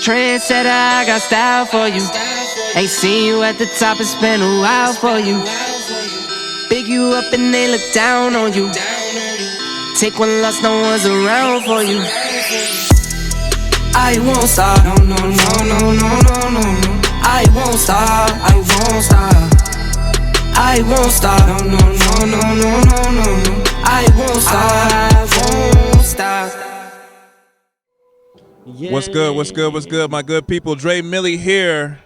trendsetter, I got style for you. Ain't seen you at the top, it's been a while for you. Big you up and they look down on you. Take one loss, no one's around for you. I won't stop, no, no, no, no, no, no, no, no. I won't stop, I won't stop. I won't stop, no, no, no, no, no, no, no. I won't stop, I won't stop. Yay. What's good, what's good, what's good, my good people? Dre Millie here,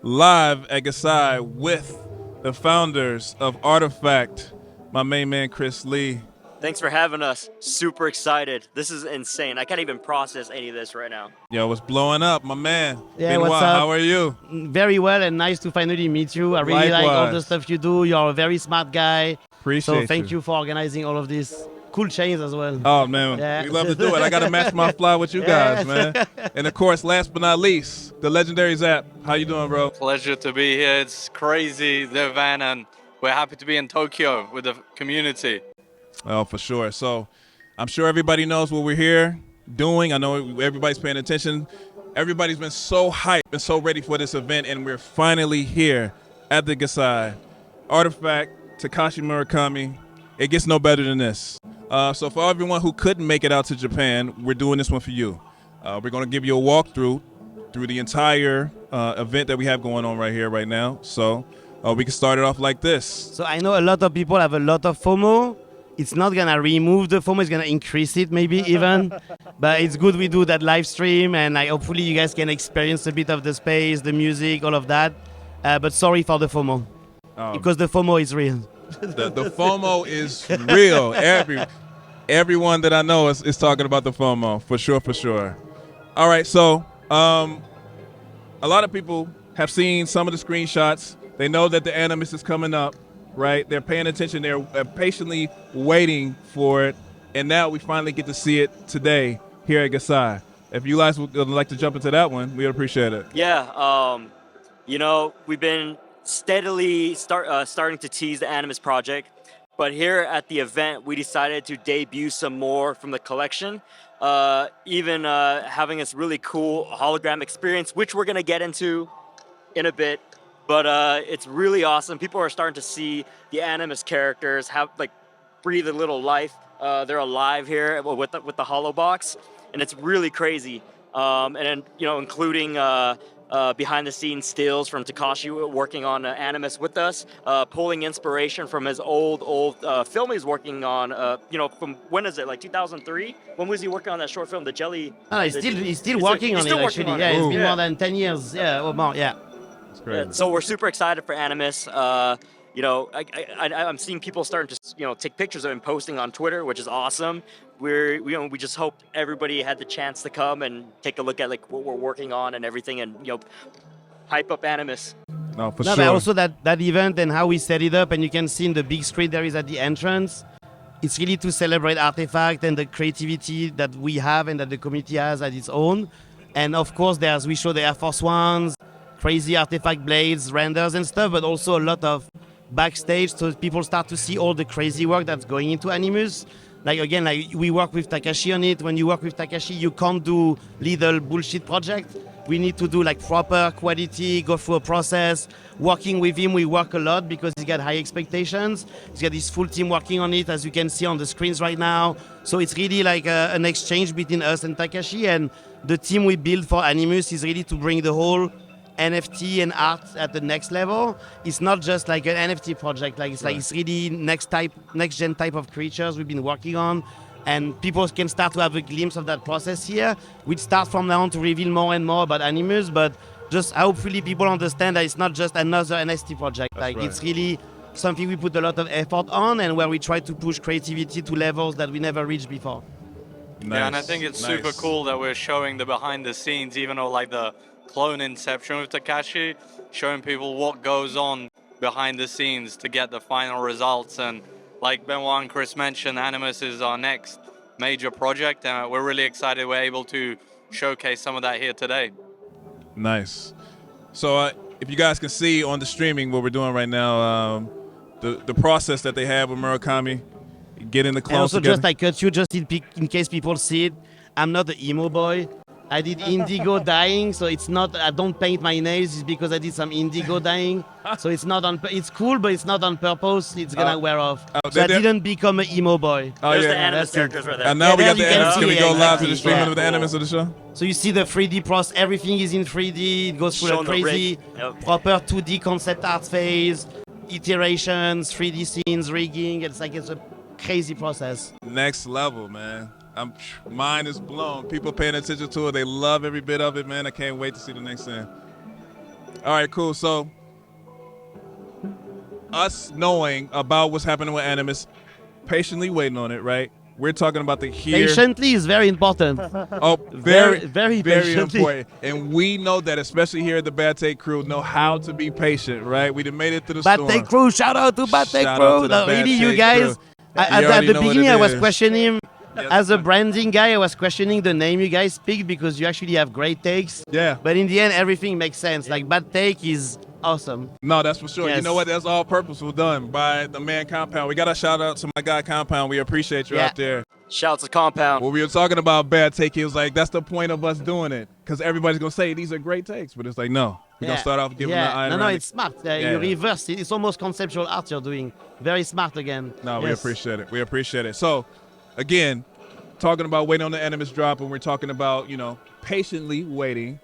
live at Geisai with the founders of RTFKT, my main man, Chris Lee. Thanks for having us. Super excited. This is insane. I can't even process any of this right now. Yo, what's blowing up, my man? Yeah, what's up? How are you? Very well, and nice to finally meet you. I really like all the stuff you do. You're a very smart guy. Appreciate So thank you for organizing all of this. Cool chains as well. Oh, man. Yeah. We love to do it. I got to match my fly with you guys, man. And, of course, last but not least, the legendary Zap. How you doing, bro? Pleasure to be here. It's crazy, the event, and we're happy to be in Tokyo with the community. Oh, for sure. So I'm sure everybody knows what we're here doing. I know everybody's paying attention. Everybody's been so hyped and so ready for this event, and we're finally here at the Geisai. RTFKT, Takashi Murakami. It gets no better than this. So for everyone who couldn't make it out to Japan, we're doing this one for you. We're going to give you a walkthrough through the entire event that we have going on right here, right now. So we can start it off like this. So I know a lot of people have a lot of FOMO. It's not going to remove the FOMO, it's going to increase it maybe even. But it's good we do that live stream, and hopefully you guys can experience a bit of the space, the music, all of that. But sorry for the FOMO, because the FOMO is real. The FOMO is real. Everyone that I know is talking about the FOMO, for sure, for sure. All right, so a lot of people have seen some of the screenshots. They know that the Animus is coming up. Right, they're paying attention. They're patiently waiting for it, and now we finally get to see it today here at Geisai. If you guys would like to jump into that one, we'd appreciate it. Yeah, you know, we've been steadily starting to tease the Animus project, but here at the event, we decided to debut some more from the collection, even having this really cool hologram experience, which we're gonna get into in a bit. But it's really awesome. People are starting to see the Animus characters breathe a little life. They're alive here with the holo box, and it's really crazy. And then, you know, including behind the scenes stills from Takashi working on Animus with us, pulling inspiration from his old film he's working on. You know, from when is it? Like 2003? When was he working on that short film, The Jelly? Oh, he's still working on it actually. Yeah, it's been more than 10 years. Yeah, or more. Yeah. So we're super excited for Animus. You know, I'm seeing people starting to take pictures of him posting on Twitter, which is awesome. We just hope everybody had the chance to come and take a look at what we're working on and everything, and hype up Animus. No, for sure. But also that event and how we set it up, and you can see in the big screen there is at the entrance. It's really to celebrate RTFKT and the creativity that we have and that the community has at its own. And of course, we show the Air Force Ones, crazy RTFKT blades, renders and stuff, but also a lot of backstage, so people start to see all the crazy work that's going into Animus. We work with Takashi on it. When you work with Takashi, you can't do little bullshit project. We need to do proper quality, go through a process. Working with him, we work a lot because he's got high expectations. He's got his full team working on it, as you can see on the screens right now. So it's really an exchange between us and Takashi, and the team we build for Animus is really to bring the whole NFT and art at the next level. It's not just like an NFT project. It's really next gen type of creatures we've been working on, and people can start to have a glimpse of that process here. We start from now on to reveal more and more about Animus, but just hopefully people understand that it's not just another NFT project. It's really something we put a lot of effort on, and where we try to push creativity to levels that we never reached before. Nice. Yeah, and I think it's super cool that we're showing the behind the scenes, even though the clone inception with Takashi, showing people what goes on behind the scenes to get the final results. And like Benoit and Chris mentioned, Animus is our next major project, and we're really excited we're able to showcase some of that here today. Nice. So if you guys can see on the streaming what we're doing right now, the process that they have with Murakami, getting the clones and also together. Just I cut you just in case people see it. I'm not the emo boy. I did indigo dyeing, so it's not. I don't paint my nails. It's because I did some indigo dyeing. So it's not on. It's cool, but it's not on purpose. It's gonna wear off. So I didn't become an emo boy. Oh, There's yeah. the Animus That's it. characters right there. And now Yeah, we there got the you can animus. see Can we it, go live to exactly. the streaming Yeah. of the animus of the show? So you see the 3D process. Everything is in 3D. It goes through Showing a the crazy, rig. Yep. proper 2D concept art phase, iterations, 3D scenes, rigging. It's a crazy process. Next level, man. Mine is blown. People paying attention to it. They love every bit of it, man. I can't wait to see the next thing. All right, cool. So, us knowing about what's happening with Animus, patiently waiting on it, right? We're talking about the here. Patiently is very important. Oh, very, Very very patiently. important. And we know that, especially here at the Bad Take Crew, know how to be patient, right? We done made it through the Bad storm. Take Crew, shout out to Bad Take Shout out Crew. to the No, Bad really, you Take guys. Crew. At You already the know what beginning, it I was is. questioning. Yes, As a man. branding guy, I was questioning the name you guys picked because you actually have great takes. Yeah. But in the end, everything makes sense. Like Bad Take is awesome. No, that's for sure. You Yes. know what? That's all purposeful done by the man Compound. We got a shout out to my guy Compound. We appreciate you Yeah. out there. Shouts to Compound. When we were talking about Bad Take, he was like, that's the point of us doing it. Because everybody's going to say these are great takes. But it's like, no. We're going to start off giving the eye No, around it's smart. You Yeah. reverse it. It's almost conceptual art you're doing. Very smart again. No, we Yes. appreciate it. We appreciate it. So, again, talking about waiting on the Animus drop, and we're talking about, patiently waiting.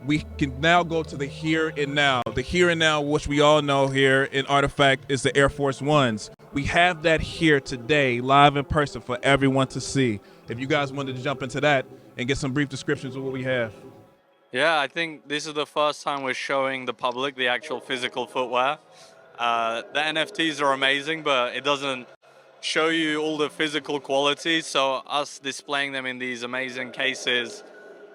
We can now go to the here and now. The here and now, which we all know here in Artifact, is the Air Force Ones. We have that here today, live in person for everyone to see. If you guys wanted to jump into that and get some brief descriptions of what we have. Yeah, I think this is the first time we're showing the public the actual physical footwear. The NFTs are amazing, but it doesn't show you all the physical qualities. So us displaying them in these amazing cases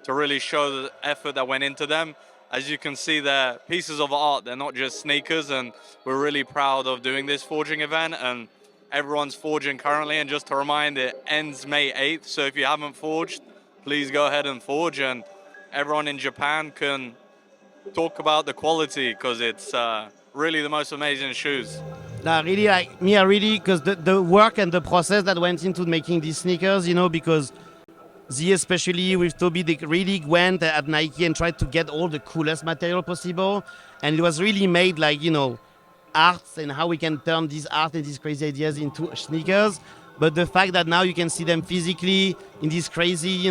to really show the effort that went into them. As you can see, they're pieces of art. They're not just sneakers, and we're really proud of doing this forging event. And everyone's forging currently. And just to remind, it ends May 8th. So if you haven't forged, please go ahead and forge. And everyone in Japan can talk about the quality because it's really the most amazing shoes. Nah, really, like me, because the work and the process that went into making these sneakers, because Z, especially with Toby, they really went at Nike and tried to get all the coolest material possible. And it was really made like, arts and how we can turn these art and these crazy ideas into sneakers. But the fact that now you can see them physically in these crazy,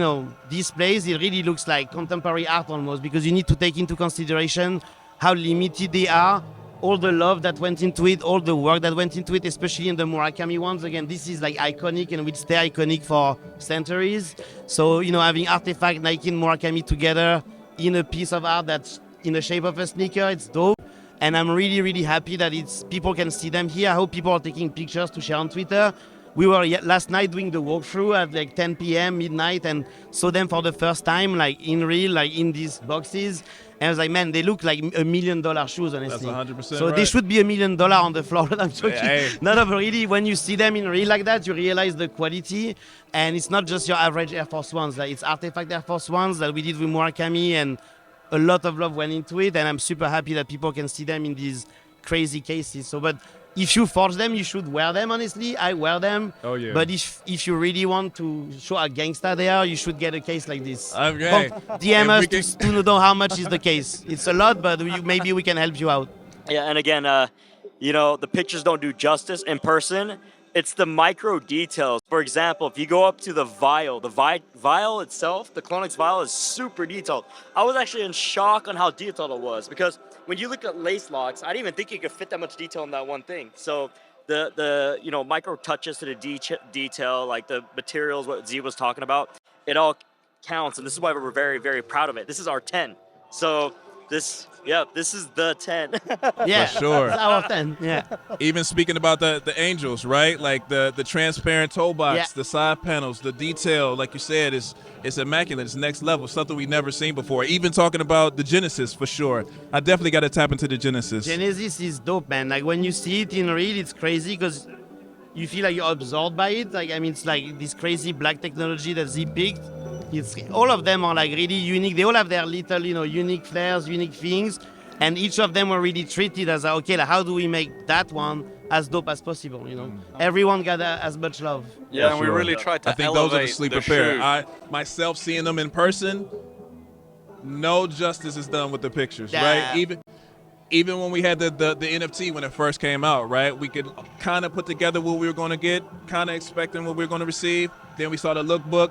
displays, it really looks like contemporary art almost, because you need to take into consideration how limited they are, all the love that went into it, all the work that went into it, especially in the Murakami ones. Again, this is like iconic and will stay iconic for centuries. So, having Artifact, Nike, and Murakami together in a piece of art that's in the shape of a sneaker, it's dope. And I'm really, really happy that people can see them here. I hope people are taking pictures to share on Twitter. We were last night doing the walkthrough at like 10 p.m. midnight and saw them for the first time, like in real, like in these boxes. And I was like, man, they look like $1 million shoes, honestly. That's 100% So they right. should be $1 million on the floor. I'm joking. Hey. No, but really, when you see them in real like that, you realize the quality. And it's not just your average Air Force Ones. Like, it's Artifact Air Force Ones that we did with Murakami, and a lot of love went into it. And I'm super happy that people can see them in these crazy cases. So, but if you forge them, you should wear them, honestly. I wear them. Oh, yeah. But if you really want to show how gangsta they are, you should get a case like this. Okay. DM us If we can- to know how much is the case. It's a lot, but maybe we can help you out. Yeah, and again, the pictures don't do justice in person. It's the micro details. For example, if you go up to the vial itself, the Clonix vial is super detailed. I was actually in shock on how detailed it was, because when you look at lace locks, I didn't even think you could fit that much detail in that one thing. So the micro touches to the detail, like the materials, what Z was talking about, it all counts, and this is why we're very, very proud of it. This is our 10. So this is the 10. Yeah, For sure. It's our 10. Yeah. Even speaking about the angels, right? Like the transparent toe box, Yeah. the side panels, the detail, like you said, is immaculate. It's next level, something we've never seen before. Even talking about the Genesis, for sure. I definitely got to tap into the Genesis. Genesis is dope, man. Like when you see it in real, it's crazy because you feel like you're absorbed by it. Like, I mean, it's like this crazy black technology that Z picked. All of them are like really unique. They all have their little, unique flares, unique things. And each of them were really treated as, okay, like, how do we make that one as dope as possible, Everyone got as much love. Yeah, and sure. we really tried to I think those are the elevate sleeper the pair. shoe. I myself seeing them in person, no justice is done with the pictures, Yeah. right? Even when we had the NFT when it first came out, right? We could kind of put together what we were going to get, kind of expecting what we were going to receive. Then we saw the lookbook,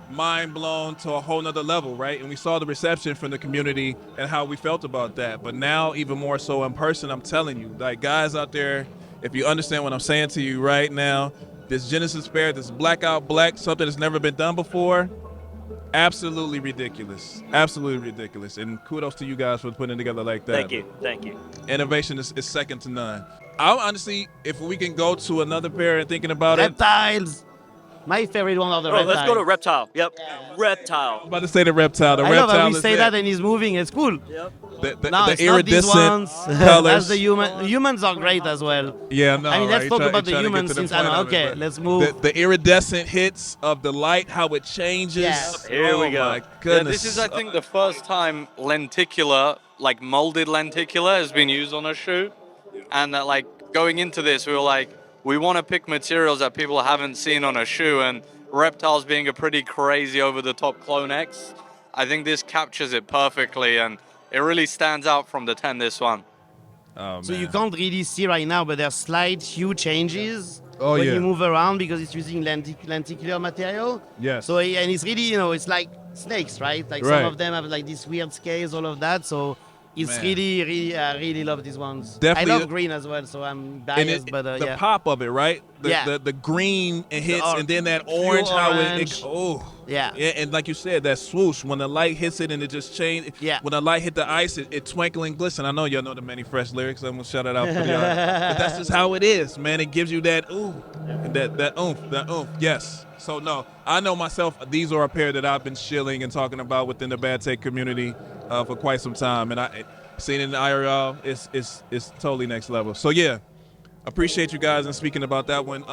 mind blown to a whole nother level, right? And we saw the reception from the community and how we felt about that. But now, even more so in person, I'm telling you, like, guys out there, if you understand what I'm saying to you right now, this Genesis Fair, this blackout black, something that's never been done before, absolutely ridiculous. Absolutely ridiculous. And kudos to you guys for putting it together like that. Thank you. Innovation is second to none. I honestly, if we can go to another pair and thinking about it, Reptiles. My favorite one are the Oh, reptiles. let's go to Reptile. Yep, Reptile. I'm about to say the reptile. The I reptile love how we is say there. that and he's moving. It's cool. Yep. No, the it's not these iridescent ones. colors. That's the human. Humans are great as well. Yeah, no. I mean, let's right? talk Try- about the trying to get humans to the since I point know. of it, Okay, but let's move. The iridescent hits of the light, how it changes. Yes. Here we Oh go. my Yeah, goodness. this is, I think, the first time lenticular, like molded lenticular, has been used on a shoe. And that, like, going into this, we were like, we want to pick materials that people haven't seen on a shoe. And Reptiles being a pretty crazy over-the-top Clone X, I think this captures it perfectly, and it really stands out from the 10, this one. Oh, So man. you can't really see right now, but there's slight hue changes Oh, when yeah. you move around because it's using lenticular material. Yes. So and it's really, it's like snakes, right? Like Right. some of them have like these weird scales, all of that. So it's Man. really love these ones. Definitely- I love green as well, so I'm and biased, but the yeah. pop of it, right? Yeah. The green it hits, or- and then that pure orange, how orange. it oh. Yeah. And like you said, that swoosh, when the light hits it and it just changes. Yeah. When the light hit the ice, it twinkle and glisten. I know y'all know the Many Fresh lyrics. I'm going to shout it out for y'all. But that's just how it is, man. It gives you that ooh, that oomph. Yes. So, no, I know myself, these are a pair that I've been shilling and talking about within the Bad Take community for quite some time. And I seen it in the IRL. It's totally next level. So, yeah, appreciate you guys and speaking about that one.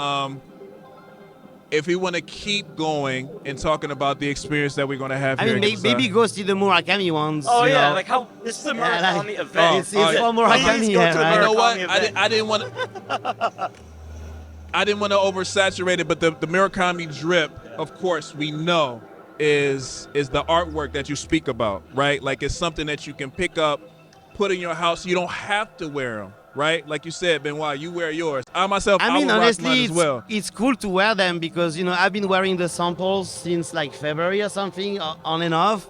If we want to keep going and talking about the experience that we're going to have I here, mean, at maybe Geisai. go see the Murakami ones. Oh you yeah, know. like how this is a Yeah, Murakami like- event. It's for Murakami, Please go yeah, to the right? You know what? Murakami event. I didn't want to. I didn't want to oversaturate it, but the Murakami drip, of course, we know is the artwork that you speak about, right? Like it's something that you can pick up, put in your house. You don't have to wear them, right? Like you said, Benoit, you wear yours. I myself, I mean, will rock honestly, mine as well. it's cool to wear them because, I've been wearing the samples since like February or something, on and off.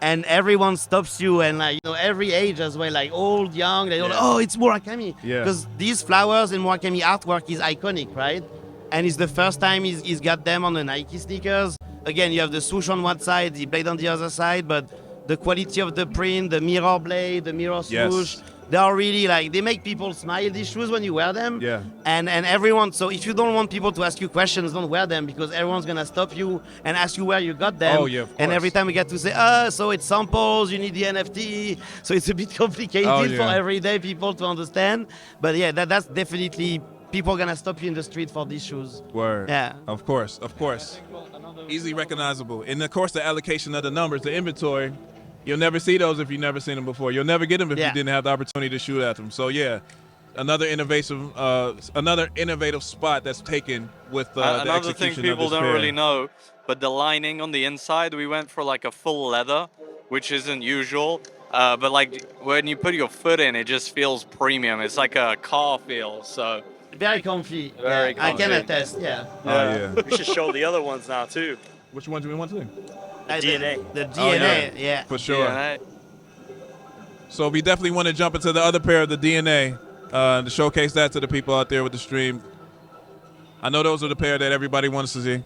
And everyone stops you, and like, every age as well, like old, young, they all, Yeah. oh, it's Murakami. Yeah. Because these flowers and Murakami artwork is iconic, right? And it's the first time he's got them on the Nike sneakers. Again, you have the swoosh on one side, the blade on the other side, but the quality of the print, the mirror blade, the mirror Yes. swoosh, they are really like, they make people smile, these shoes, when you wear them. Yeah. And everyone, so if you don't want people to ask you questions, don't wear them because everyone's gonna stop you and ask you where you got them. Oh, yeah, of And course. every time we get to say, so it's samples, you need the NFT. So it's a bit complicated Oh, for yeah. everyday people to understand. But yeah, that's definitely, people gonna stop you in the street for these shoes. Word. Yeah. Of course. Easily recognizable. And of course, the allocation of the numbers, the inventory, you'll never see those if you've never seen them before. You'll never get them if Yeah. you didn't have the opportunity to shoot at them. So yeah, another innovative spot that's taken with the Another thing execution people of this don't pair. really know, but the lining on the inside, we went for like a full leather, which isn't usual. But like when you put your foot in, it just feels premium. It's like a car feel. So Very comfy. Very Yeah, I can comfy. attest, yeah. Oh yeah. We should show the other ones now too. Which one do we want to? Like DNA. The Oh, DNA, yeah. For sure. yeah, So we definitely want to jump into the other pair of the DNA to showcase that to the people out there with the stream. I know those are the pair that everybody wants to see.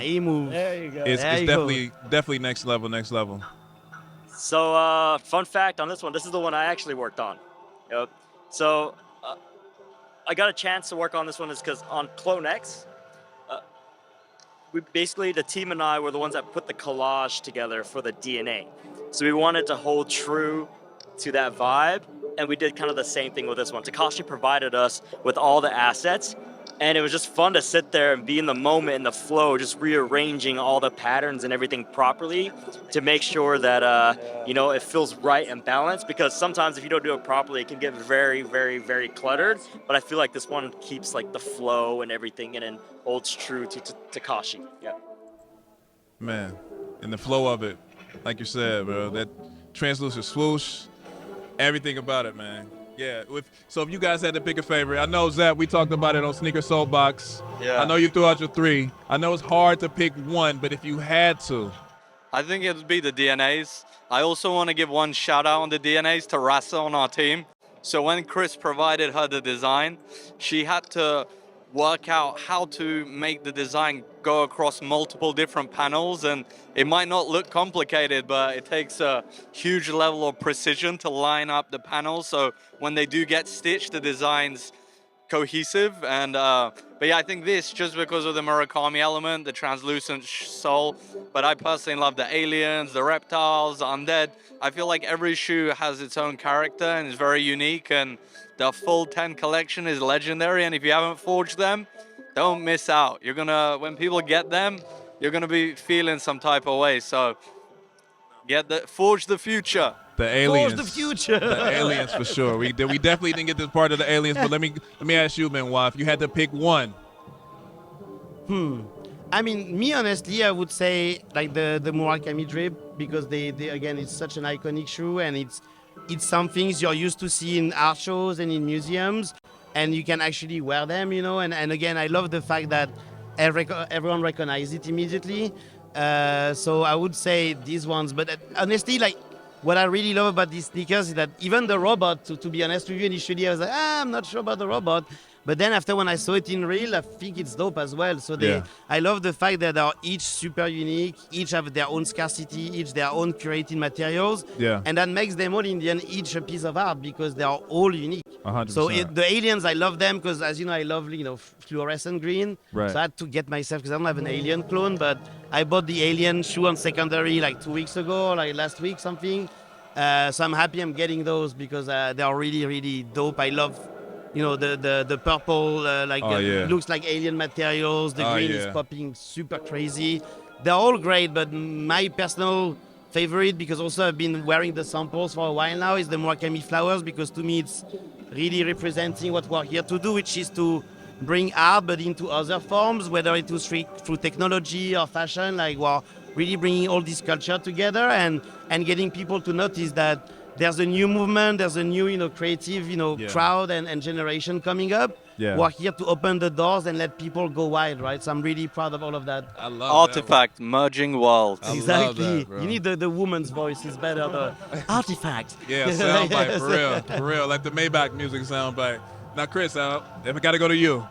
He moved. There you go. It's There you go. definitely next level. So, fun fact on this one, this is the one I actually worked on. Yep. So, I got a chance to work on this one is because on Clone X, the team and I were the ones that put the collage together for the DNA. So we wanted to hold true to that vibe, and we did kind of the same thing with this one. Takashi provided us with all the assets, and it was just fun to sit there and be in the moment, in the flow, just rearranging all the patterns and everything properly to make sure that, it feels right and balanced, because sometimes if you don't do it properly, it can get very, very, very cluttered, but I feel like this one keeps like the flow and everything and then holds true to Takashi. Yeah. Man, and the flow of it, like you said, bro. That translucent swoosh, everything about it, man. Yeah. So if you guys had to pick a favorite, I know Zap, we talked about it on Sneaker Soapbox. Yeah. I know you threw out your 3. I know it's hard to pick one, but if you had to, I think it would be the DNAs. I also want to give one shout out on the DNAs to Rasa on our team. So when Chris provided her the design, she had to work out how to make the design go across multiple different panels, and it might not look complicated, but it takes a huge level of precision to line up the panels, so when they do get stitched, the design's cohesive. And but yeah, I think this, just because of the Murakami element, the translucent sole, but I personally love the aliens, the reptiles, the undead. I feel like every shoe has its own character and is very unique, and the full 10 collection is legendary, and if you haven't forged them, don't miss out. You're gonna, when people get them, you're gonna be feeling some type of way. So forge the future. the aliens. Forge the future. The aliens for sure. We definitely didn't get this part of the aliens, but let me ask you, Benoit, if you had to pick one. I mean, me honestly, I would say like the Murakami drip, because they again, it's such an iconic shoe, and it's some things you're used to see in art shows and in museums, and you can actually wear them, you know. And again, I love the fact that everyone recognizes it immediately. So I would say these ones. But honestly, like, what I really love about these sneakers is that even the robot, to be honest with you, initially I was like, I'm not sure about the robot. But then after, when I saw it in real, I think it's dope as well. So I love the fact that they are each super unique, each have their own scarcity, each their own curated materials. Yeah. And that makes them all in the end each a piece of art, because they are all unique. 100%. So the aliens, I love them because, as you know, I love fluorescent green. Right. So I had to get myself, because I don't have an alien clone, but I bought the alien shoe on secondary like 2 weeks ago, like last week something. So I'm happy I'm getting those, because they are really, really dope. I love, the purple, looks like alien materials. The green is popping super crazy. They're all great, but my personal favorite, because also I've been wearing the samples for a while now, is the Murakami flowers, because to me it's really representing what we're here to do, which is to bring art but into other forms, whether it was through technology or fashion. Like, we're really bringing all this culture together and getting people to notice that there's a new movement, there's a new, creative, crowd and generation coming up. Yeah. We're here to open the doors and let people go wild, right? So I'm really proud of all of that. I love Artifact, merging worlds. Exactly. That, you need the woman's voice is better. The artifact. Yeah, soundbite, for real. Like the Maybach music soundbite. Now, Chris, if I got to go to you.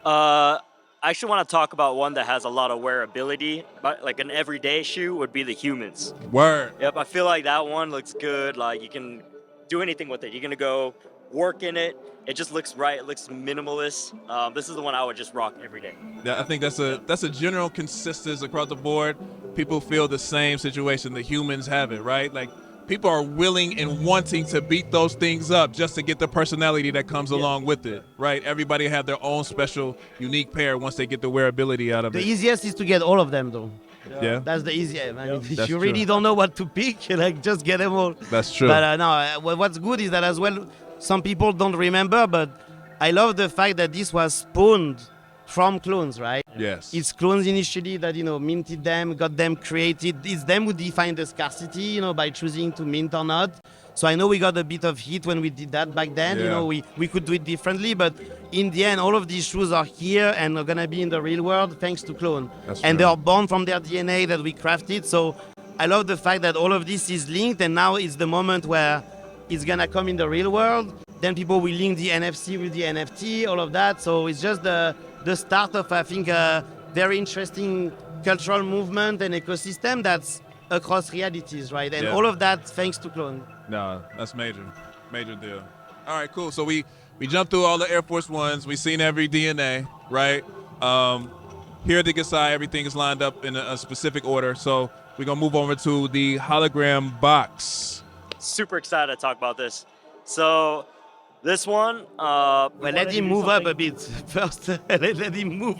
I actually want to talk about one that has a lot of wearability, but like an everyday shoe would be the Humans. Word. Yep, I feel like that one looks good. Like, you can do anything with it. You're gonna go work in it. It just looks right. It looks minimalist. This is the one I would just rock every day. Yeah, I think that's a general consensus across the board. People feel the same situation. The Humans have it, right? Like, people are willing and wanting to beat those things up just to get the personality that comes along with it, right? Everybody have their own special, unique pair once they get the wearability out of The it. easiest is to get all of them, though. Yeah. That's the easiest. I mean, if That's you true. really don't know what to pick, like, just get them all. That's true. But what's good is that as well, some people don't remember, but I love the fact that this was spawned from clones, right? Yes. It's clones initially that, minted them, got them created. It's them who define the scarcity, by choosing to mint or not. So I know we got a bit of heat when we did that back then. Yeah. We could do it differently, but in the end, all of these shoes are here and are gonna be in the real world thanks to clone. That's and true. they are born from their DNA that we crafted. So I love the fact that all of this is linked, and now it's the moment where it's gonna come in the real world. Then people will link the NFC with the NFT, all of that. So it's just the start of, I think, a very interesting cultural movement and ecosystem that's across realities, right? And all of that thanks to clone. No, that's major deal. All right, cool. So we jumped through all the Air Force Ones. We seen every DNA, right? Here at the Geisai, everything is lined up in a specific order. So we're gonna move over to the hologram box. Super excited to talk about this. So this one, Well, let him move up a bit first. Let him move.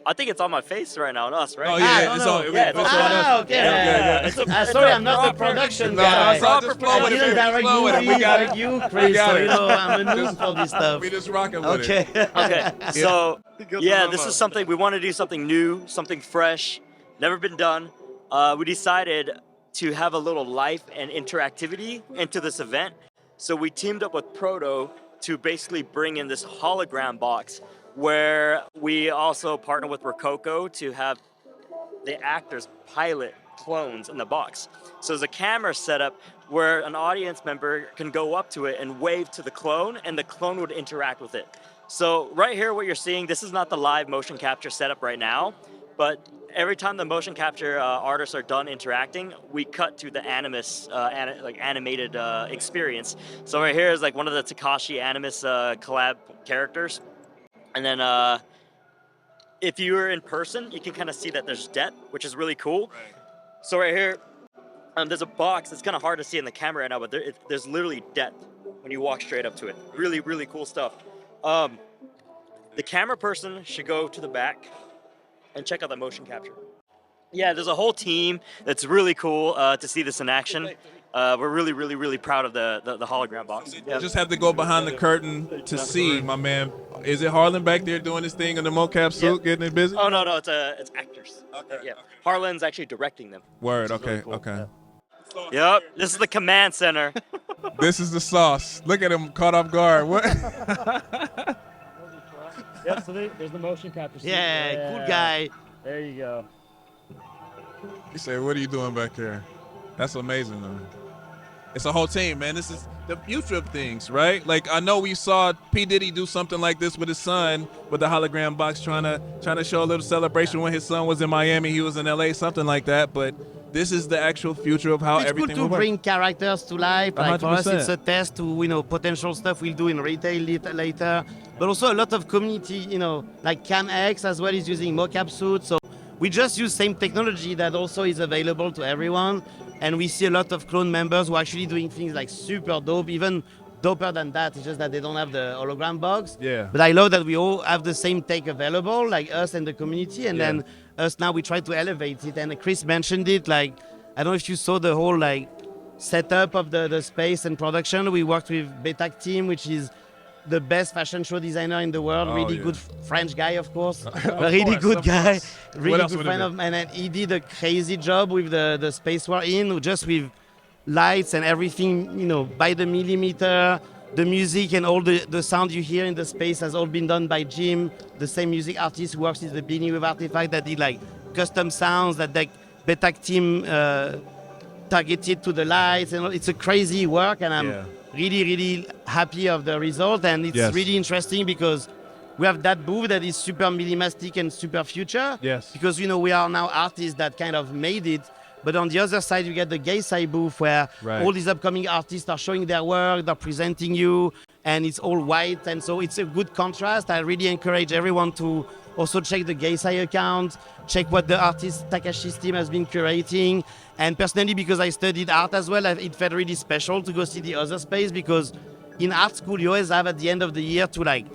I think it's on my face right now, on us, right? Oh yeah, no, it's no. on. Yeah, it's it's on on us. Okay. Yeah. Sorry, I'm not the production No, guy. it's all just flow with it, I didn't baby. direct Flow with it. We movies got it. like you, Chris. got So, it. I'm a noob for this stuff. We just rocking with Okay. it. Okay, so yeah, this is something we want to do, something new, something fresh, never been done. we decided to have a little life and interactivity into this event. So we teamed up with Proto to basically bring in this hologram box, where we also partner with Rococo to have the actors pilot clones in the box. So there's a camera setup where an audience member can go up to it and wave to the clone, and the clone would interact with it. So right here, what you're seeing, this is not the live motion capture setup right now, but every time the motion capture artists are done interacting, we cut to the Animus animated experience. So right here is like one of the Takashi Animus collab characters, and then if you were in person, you can kind of see that there's depth, which is really cool. Right. So right here, there's a box. It's kind of hard to see in the camera right now, but there's literally depth when you walk straight up to it. Really, really cool stuff. The camera person should go to the back and check out the motion capture. Yeah, there's a whole team that's really cool to see this in action. We're really, really, really proud of the hologram box. You just have to go behind the curtain to see, my man. Is it Harlan back there doing this thing in the mocap suit, getting it busy? Oh, no, it's actors. Okay. Yeah, Harlan's actually directing them. Word, okay, really cool. okay. Yep, this is the command center. This is the sauce. Look at him caught off guard. What? Yep, so there's the motion capture. Yeah, cool guy. There you go. He said, what are you doing back here? That's amazing, though. It's a whole team, man. This is the future of things, right? Like, I know we saw P. Diddy do something like this with his son, with the hologram box, trying to show a little celebration when his son was in Miami, he was in LA, something like that. But this is the actual future of how everything It's cool to bring characters to life. Like for us, 100%. it's a test to potential stuff we'll do in retail later. But also a lot of community, like CamX as well is using mocap suits. So we just use same technology that also is available to everyone. And we see a lot of clone members who are actually doing things like super dope, even doper than that. It's just that they don't have the hologram box. Yeah. But I love that we all have the same tech available, like us and the community. And then us now we try to elevate it. And Chris mentioned it, like, I don't know if you saw the whole like setup of the space and production. We worked with Betac team, which is the best fashion show designer in the world. Really good French guy, of course. A really good guy. Really good friend of mine. And he did a crazy job with the space we're in, just with lights and everything, by the millimeter. The music and all the sound you hear in the space has all been done by Jim, the same music artist who works in the beginning with Artifact, that did like custom sounds that the Betac team targeted to the lights. And it's a crazy work, and I'm really, really happy of the result. And it's really interesting because we have that booth that is super minimalistic and super future. Yes. Because, we are now artists that kind of made it. But on the other side, you get the Geisai booth where all these upcoming artists are showing their work, they're presenting you, and it's all white. And so it's a good contrast. I really encourage everyone to also check the Geisai account, check what the artist Takashi's team has been curating. And personally, because I studied art as well, it felt really special to go see the other space, because in art school, you always have at the end of the year to like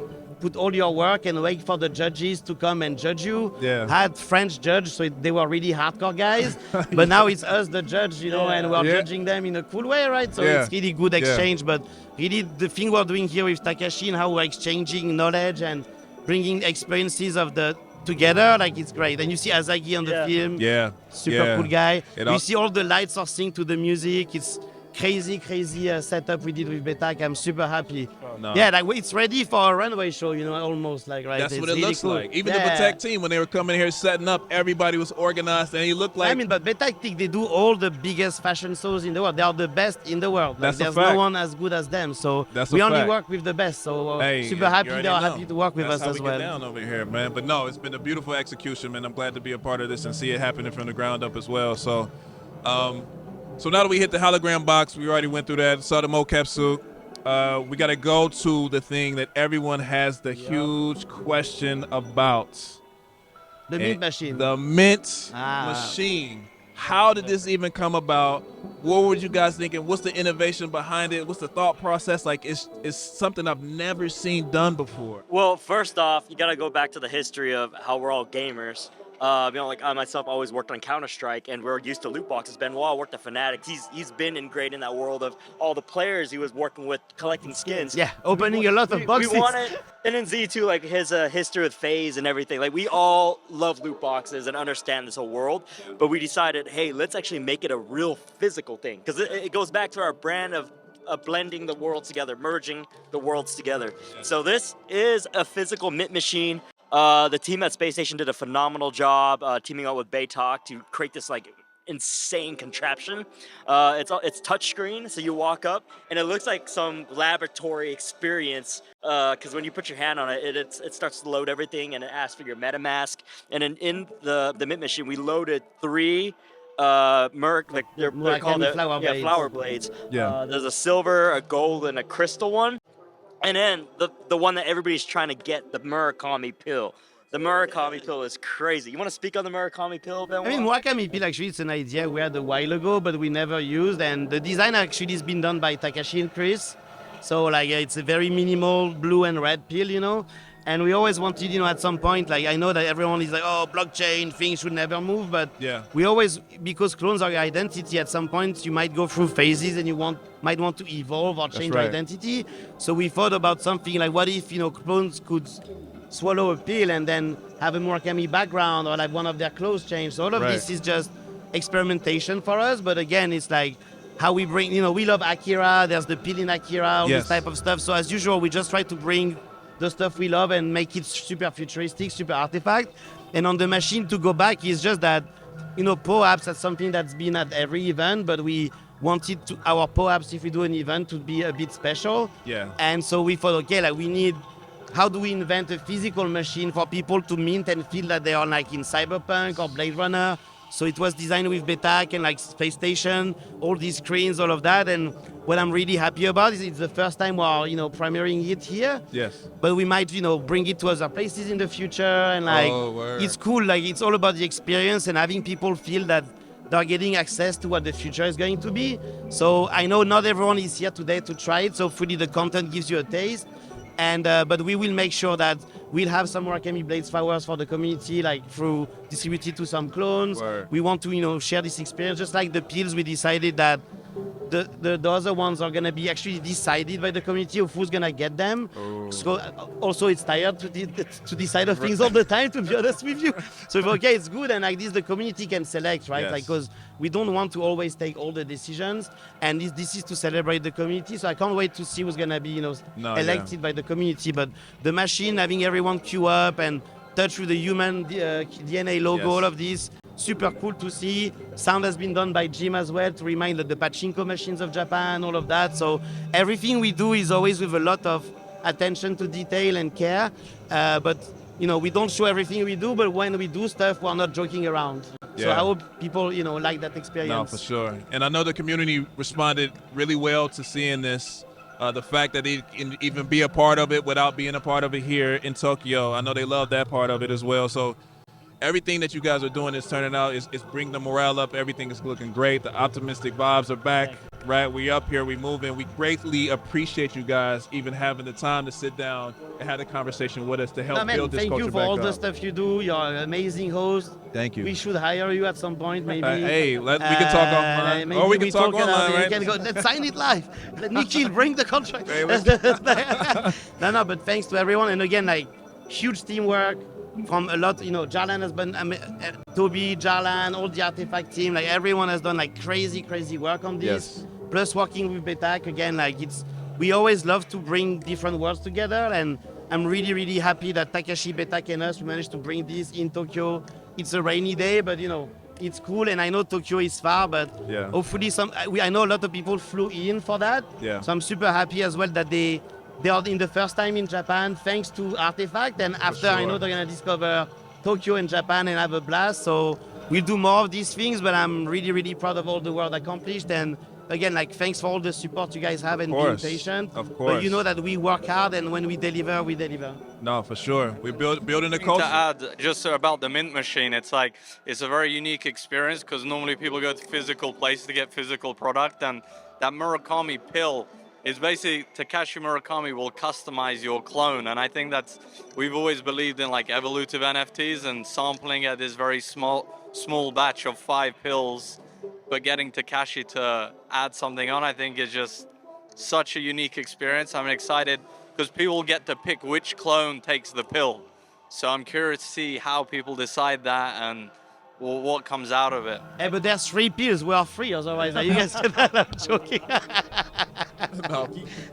put all your work and wait for the judges to come and judge you. Yeah. Had French judge, so they were really hardcore guys. But now it's us, the judge, and we're judging them in a cool way, right? So it's really good exchange. But really, the thing we're doing here with Takashi and how we're exchanging knowledge and bringing experiences of the together, like it's great. And you see Azagi on the film. Yeah. Super cool guy. You see all the lights are synced to the music. It's crazy setup we did with Betac. I'm super happy. Yeah, like it's ready for a runway show, almost like, right? That's it's what it really looks cool. like. Even the Betac team, when they were coming here setting up, everybody was organized, and he looked like. But Betac, they do all the biggest fashion shows in the world. They are the best in the world. Like, there's no one as good as them. So we only work with the best. So super happy they are happy to work with us as well. That's how we get down over here, man. But no, it's been a beautiful execution, man. I'm glad to be a part of this and see it happening from the ground up as well. So, so now that we hit the hologram box, we already went through that, saw the mocap suit. We got to go to the thing that everyone has the huge question about. The mint machine. The mint machine. How did this even come about? What were you guys thinking? What's the innovation behind it? What's the thought process? Like, it's something I've never seen done before. Well, first off, you got to go back to the history of how we're all gamers. Like I myself always worked on Counter-Strike, and we're used to loot boxes. Benoit worked at Fnatic. He's been ingrained in that world of all the players he was working with, collecting skins. Yeah, opening a lot of boxes. We wanted, and then Z2, like his history with FaZe and everything. Like we all love loot boxes and understand this whole world, but we decided, hey, let's actually make it a real physical thing, because it goes back to our brand of blending the worlds together, merging the worlds together. So this is a physical mint machine. The team at Space Station did a phenomenal job teaming up with Baytalk to create this like insane contraption. It's touchscreen, so you walk up and it looks like some laboratory experience. Because when you put your hand on it, it starts to load everything, and it asks for your MetaMask. And in the mint machine, we loaded 3 like they're called flower blades. Yeah. There's a silver, a gold, and a crystal one. And then the one that everybody's trying to get, the Murakami pill. The Murakami pill is crazy. You want to speak on the Murakami pill, Ben? I mean, Murakami pill, actually, it's an idea we had a while ago, but we never used. And the design actually has been done by Takashi and Chris. So, like, it's a very minimal blue and red pill, you know. And we always wanted, you know, at some point, like, I know that everyone is like, oh, blockchain, things should never move. But Yeah. we always, because clones are your identity, at some point, you might go through phases and you might want to evolve or change your right. identity. So we thought about something like, what if, you know, clones could swallow a pill and then have a Murakami background, or like one of their clothes change. So all of Right. this is just experimentation for us. But again, it's like how we bring, you know, we love Akira. There's the pill in Akira, all Yes. this type of stuff. So as usual, we just try to bring the stuff we love and make it super futuristic, super artifact. And on the machine, to go back, is just that, you know, POAPs, that's something that's been at every event, but we wanted to, our POAPs, if we do an event, to be a bit special. Yeah. And so we thought, okay, like we need, how do we invent a physical machine for people to mint and feel that they are like in Cyberpunk or Blade Runner? So it was designed with Betac and like Space Station, all these screens, all of that. And what I'm really happy about is it's the first time we're, you know, premiering it here. Yes. But we might, you know, bring it to other places in the future. And like, word. it's cool. Like, it's all about the experience and having people feel that they're getting access to what the future is going to be. So I know not everyone is here today to try it. So hopefully the content gives you a taste. And but we will make sure that we'll have some Murakami Blades flowers for the community, like through distributed to some clones. Word. We want to, you know, share this experience. Just like the pills, we decided that the other ones are gonna be actually decided by the community of who's gonna get them. So also it's tired to decide of things all the time, to be honest with you. So okay, it's good, and like this the community can select, right? Yes. Like, because we don't want to always take all the decisions, and this is to celebrate the community. So I can't wait to see who's gonna be, you know, elected by the community. But the machine, having everyone queue up and touch with the human DNA logo, Yes. all of this. Super cool to see. Sound has been done by Jim as well to remind the pachinko machines of Japan, all of that. So everything we do is always with a lot of attention to detail and care. But, you know, we don't show everything we do, but when we do stuff, we're not joking around. So Yeah. I hope people, you know, like that experience. No, for sure. And I know the community responded really well to seeing this. The fact that they can even be a part of it without being a part of it here in Tokyo. I know they love that part of it as well. So everything that you guys are doing is turning out, is bringing the morale up. Everything is looking great. The optimistic vibes are back, right? We up here, we moving. We greatly appreciate you guys even having the time to sit down and have the conversation with us to help No, man, build this thank culture you for back all up. the stuff you do. You're an amazing host. Thank you. We should hire you at some point, maybe. Hey, we can talk offline. Maybe Or we can talk another- online, you right? can go, let's sign it live. Let Nikhil bring the contract. Hey, let's- no, but thanks to everyone. And again, like, huge teamwork from a lot, you know, Jalan has been, Toby, Jalan, all the Artifact team, like everyone has done like crazy work on this. Yes. Plus working with Betac, again, like we always love to bring different worlds together, and I'm really happy that Takashi, Betac, and us, we managed to bring this in Tokyo. It's a rainy day, but you know, it's cool, and I know Tokyo is far, but Yeah. hopefully I know a lot of people flew in for that. Yeah. So I'm super happy as well that they are in the first time in Japan thanks to Artifact, and after I sure. know they're gonna discover Tokyo and Japan and have a blast. So we'll do more of these things, but I'm really proud of all the work accomplished. And again, like, thanks for all the support you guys have and being course. patient. Of But course. you know that we work hard, and when we deliver, we deliver. No, for sure. We're building a To culture. add just about the mint machine, it's like it's a very unique experience because normally people go to physical places to get physical product, and that Murakami pill It's basically Takashi Murakami will customize your clone, and I think that's, we've always believed in like evolutive NFTs and sampling at this very small batch of 5 pills, but getting Takashi to add something on, I think is just such a unique experience. I'm excited because people get to pick which clone takes the pill. So I'm curious to see how people decide that and what comes out of it. Hey, but there's 3 pills. We are free, otherwise. Are you guys said that? I'm joking.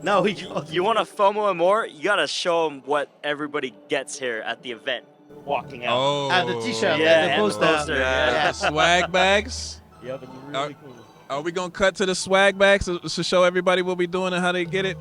No, we can't. You want to FOMO him more? You gotta show him what everybody gets here at the event. Walking out. Oh, The t-shirt, Yeah, the and the poster. poster, yeah. swag bags. Yep, it's really cool. Are we gonna cut to the swag bags to show everybody what we're doing and how they get it?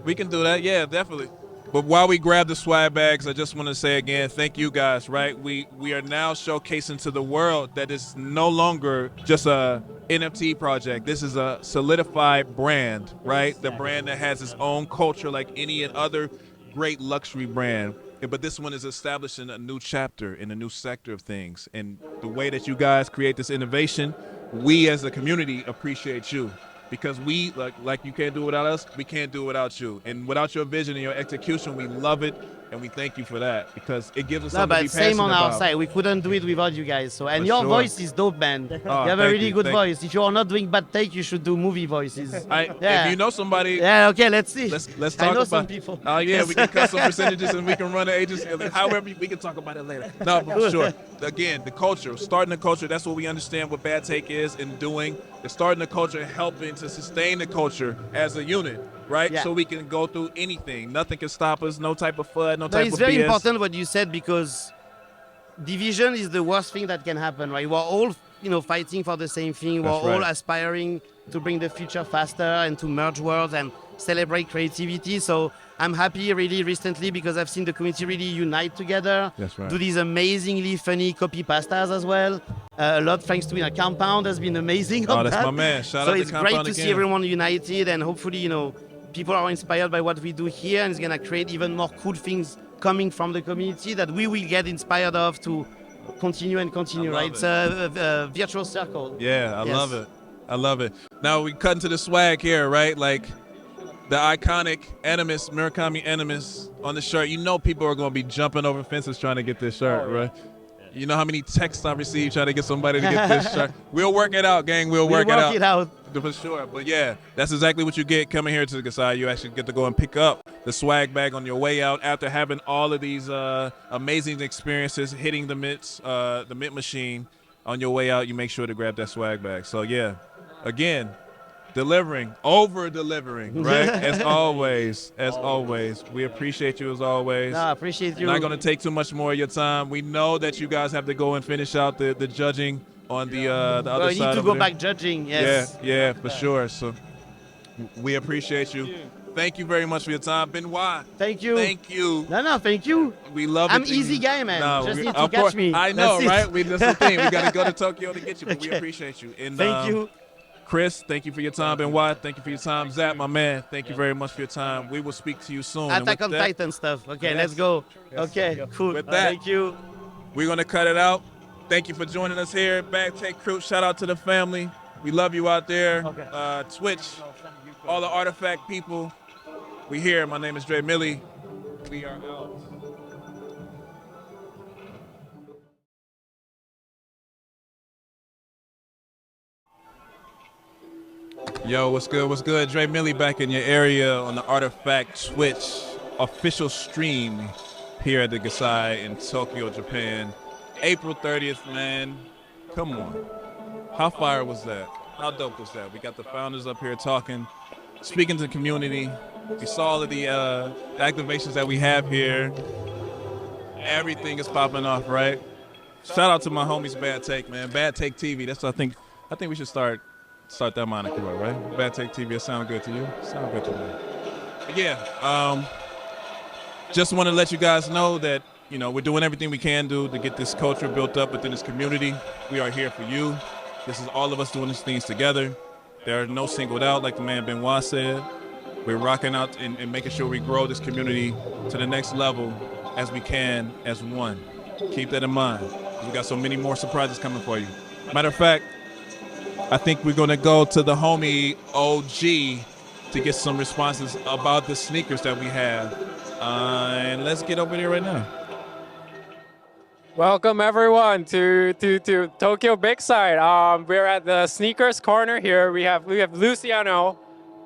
We can do that, yeah, definitely. But while we grab the swag bags, I just want to say again, thank you guys, right? We are now showcasing to the world that it's no longer just a NFT project. This is a solidified brand, right? The brand that has its own culture like any other great luxury brand. But this one is establishing a new chapter in a new sector of things. And the way that you guys create this innovation, we as a community appreciate you. Because we, like you can't do it without us, we can't do it without you. And without your vision and your execution, we love it, and we thank you for that. Because it gives us something to be passionate same on our about. side. We couldn't do it without you guys. So, and For your sure. voice is dope, man. You have a thank really you, good thank voice. If you are not doing bad take, you should do movie voices. Yeah. If you know somebody, Yeah, okay, let's see. let's talk I know about. some people. Oh yeah, we can cut some percentages and we can run an agency. However, we can talk about it later. No, but for sure. Again, the culture, starting the culture. That's what we understand what Bad Take is and doing. It's starting the culture, helping to sustain the culture as a unit, right? Yeah. So we can go through anything. Nothing can stop us. No type of FUD. No No, type it's of very BS. important what you said because division is the worst thing that can happen, right? We're all, fighting for the same thing. That's We're all right. aspiring to bring the future faster and to merge worlds and celebrate creativity. So I'm happy really recently because I've seen the community really unite together. That's right. Do these amazingly funny copy pastas as well. A lot thanks to Compound has been amazing. Oh, on that's that. my man. Shout so out to it's great Compound to see again. everyone united and hopefully, people are inspired by what we do here and it's going to create even more cool things coming from the community that we will get inspired of to continue and continue, I love right? It's a virtual circle. Yeah, I Yes. love it. I love it. Now we cut into the swag here, right? Like the iconic Animus, Murakami Animus on the shirt. You know people are going to be jumping over fences trying to get this shirt, right? You know how many texts I received trying to get somebody to get this shirt. We'll work it out, gang. We'll work it out. For sure. But yeah, that's exactly what you get coming here to the Geisai. You actually get to go and pick up the swag bag on your way out after having all of these amazing experiences hitting the mint machine. On your way out, you make sure to grab that swag bag. So yeah, again, over-delivering, right? As always. We appreciate you as always. No, I appreciate you. Not going to take too much more of your time. We know that you guys have to go and finish out the judging on the other I side. need to go back judging, yes. Yeah, for sure. So we appreciate you. Thank you very much for your time. Benoit. Thank you. Thank you. No, thank you. We love it. I'm easy guy, man. Just need to of catch course. me. I know, That's it. right? That's the thing. We got to go to Tokyo to get you, but we Okay. appreciate you. And, Thank you. Chris, thank you for your time. Benoit, thank you for your time. Zap, my man, thank you very much for your time. We will speak to you soon. And Attack with on that, Titan stuff. Okay, Yes. let's go. Okay, cool. With that- Thank you. We're going to cut it out. Thank you for joining us here. Bad Take Crew, shout out to the family. We love you out there. Twitch, all the Artifact people. We here. My name is Dre Millie. We are out. Yo, what's good? What's good? Dre Millie back in your area on the Artifact Twitch official stream here at the Geisai in Tokyo, Japan. April 30th, man. Come on. How fire was that? How dope was that? We got the founders up here talking, speaking to the community. We saw all of the activations that we have here. Everything is popping off, right? Shout out to my homies Bad Take, man. Bad Take TV. That's what I think we should start that moniker, right? Bad Take TV. It sound good to you? Sound good to me. But yeah, just want to let you guys know that, we're doing everything we can do to get this culture built up within this community. We are here for you. This is all of us doing these things together. There are no singled out, like the man Benoit said. We're rocking out and making sure we grow this community to the next level as we can as one. Keep that in mind. We got so many more surprises coming for you. Matter of fact, I think we're going to go to the homie OG to get some responses about the sneakers that we have. And let's get over there right now. Welcome everyone to Tokyo Big Side. We're at the sneakers corner here. We have Luciano,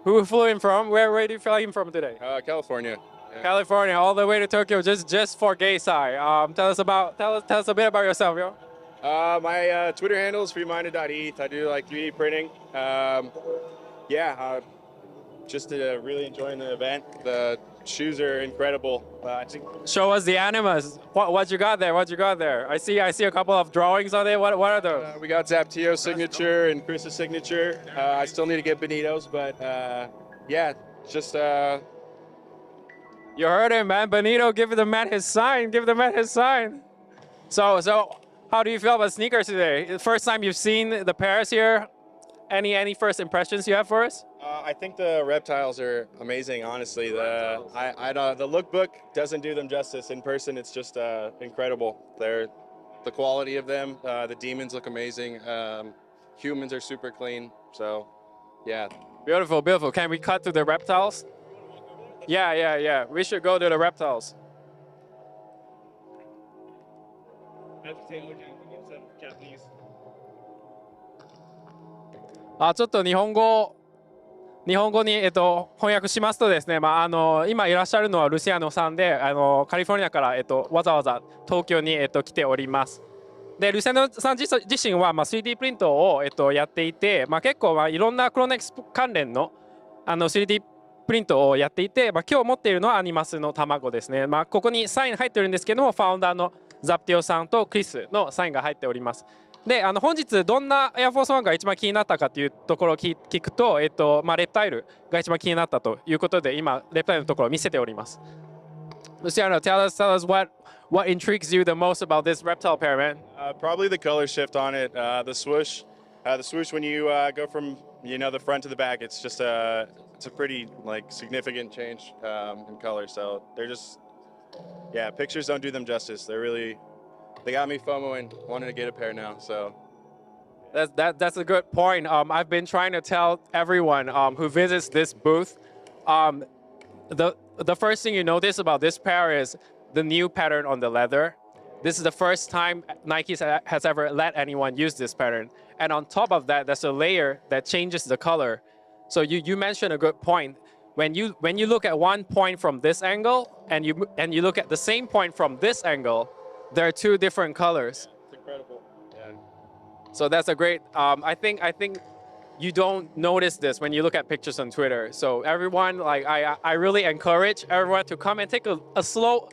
who flew in from. Where do you fly in from today? California. Yeah. California, all the way to Tokyo just for Geisai. Tell us a bit about yourself, yo. My Twitter handle is freeminded.eth. I do like 3D printing. Just really enjoying the event. The shoes are incredible. I think. Show us the animas. What you got there? I see a couple of drawings on it. What are those? We got Zaptio's signature and Chris's signature. I still need to get Benito's, but just. You heard him, man. Benito, give the man his sign. So, how do you feel about sneakers today? First time you've seen the pairs here. Any first impressions you have for us? I think the reptiles are amazing. Honestly, the lookbook doesn't do them justice. In person, it's just incredible. The quality of them. The demons look amazing. Humans are super clean. So, yeah. Beautiful. Can we cut to the reptiles? Yeah. We should go to the reptiles. Japanese. ちょっと日本語に、翻訳しますとですね、今いらっしゃるのはルシアノさんで、カリフォルニアから、わざわざ東京に、来ております。で、ルシアノさん自身は、3D プリントを、やっていて、結構、いろんなクロネックス関連の、3D プリントをやっていて、今日持っているのはアニマスの卵ですね。ここにサイン入ってるんですけども、ファウンダーのザプティオさんとクリスのサインが入っております。で、本日どんなエアフォースワンが一番気になったかというところを聞くと、レプタイルが一番気になったということで、今レプタイルのところを見せております。Luciano, tell us what intrigues you the most about this reptile pair, man? Probably the color shift on it. The swoosh. The swoosh when you go from the front to the back, it's just it's a pretty significant change in color. So they're just pictures don't do them justice. They got me FOMOing, wanting to get a pair now. So that's a good point. I've been trying to tell everyone who visits this booth, the first thing you notice about this pair is the new pattern on the leather. This is the first time Nike has ever let anyone use this pattern. And on top of that, there's a layer that changes the color. So you mentioned a good point. When you look at one point from this angle and you look at the same point from this angle, there are two different colors. It's incredible. Yeah. So that's a great. I think you don't notice this when you look at pictures on Twitter. So everyone, I really encourage everyone to come and take a slow,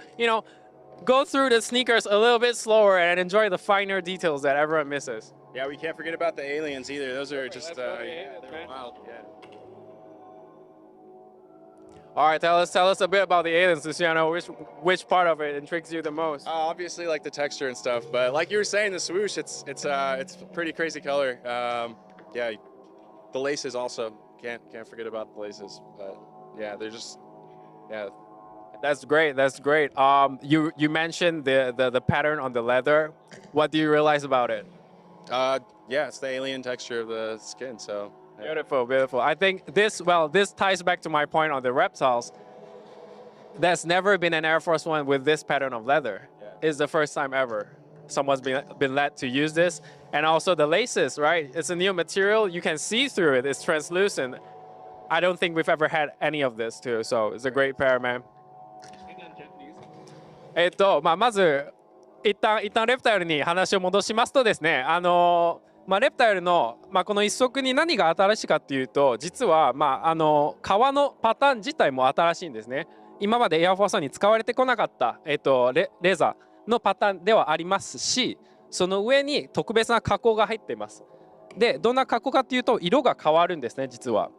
go through the sneakers a little bit slower and enjoy the finer details that everyone misses. Yeah, we can't forget about the aliens either. Those are just they're wild. Yeah. All right, tell us a bit about the aliens, Luciano. Which part of it intrigues you the most? Obviously, like the texture and stuff, but like you were saying, the swoosh, it's pretty crazy color. The laces also can't forget about the laces, but they're just That's great. You mentioned the pattern on the leather. What do you realize about it? It's the alien texture of the skin. So. Beautiful. I think this ties back to my point on the reptiles. There's never been an Air Force One with this pattern of leather. Yeah. It's the first time ever someone's been led to use this. And also the laces, right? It's a new material. You can see through it. It's translucent. I don't think we've ever had any of this too. So it's a great pair, man. まず一旦レプタイルに話を戻しますとですね、レプタイルの、この一足に何が新しいかっていうと、実は、革のパターン自体も新しいんですね。今までエアフォースワンに使われてこなかった、レザーのパターンではありますし、その上に特別な加工が入っています。で、どんな加工かっていうと、色が変わるんですね、実は。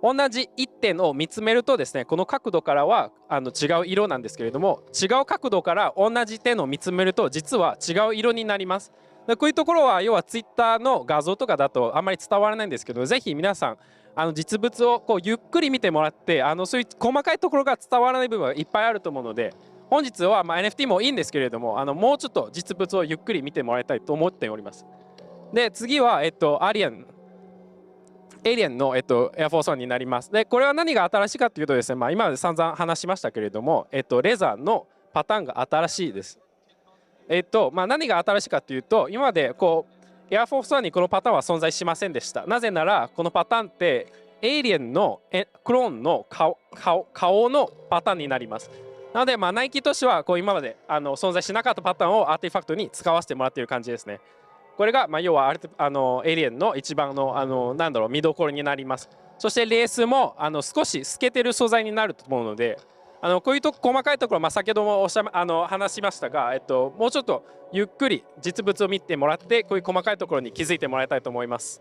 同じ一点を見つめるとですね、この角度からは違う色なんですけれども、違う角度から同じ点を見つめると実は違う色になります。でこういうところは要はツイッターの画像とかだとあんまり伝わらないんですけど、ぜひ皆さん実物をこうゆっくり見てもらってそういう細かいところが伝わらない部分がいっぱいあると思うので、本日はNFT もいいんですけれどももうちょっと実物をゆっくり見てもらいたいと思っております。で次はアリアンエイリアンの、エアフォースワンになります。でこれは何が新しいかというとですね、今まで散々話しましたけれども、レザーのパターンが新しいです。何が新しいかというと、今までエアフォースワンにこのパターンは存在しませんでした。なぜならこのパターンってエイリアンのクローンの顔のパターンになります。なのでナイキとしては今まで存在しなかったパターンをアーティファクトに使わせてもらっている感じですね。これが要はエイリアンの一番の見どころになります。そしてレースも少し透けてる素材になると思うので、こういう細かいところ、先ほども話しましたが、もうちょっとゆっくり実物を見てもらって、こういう細かいところに気づいてもらいたいと思います。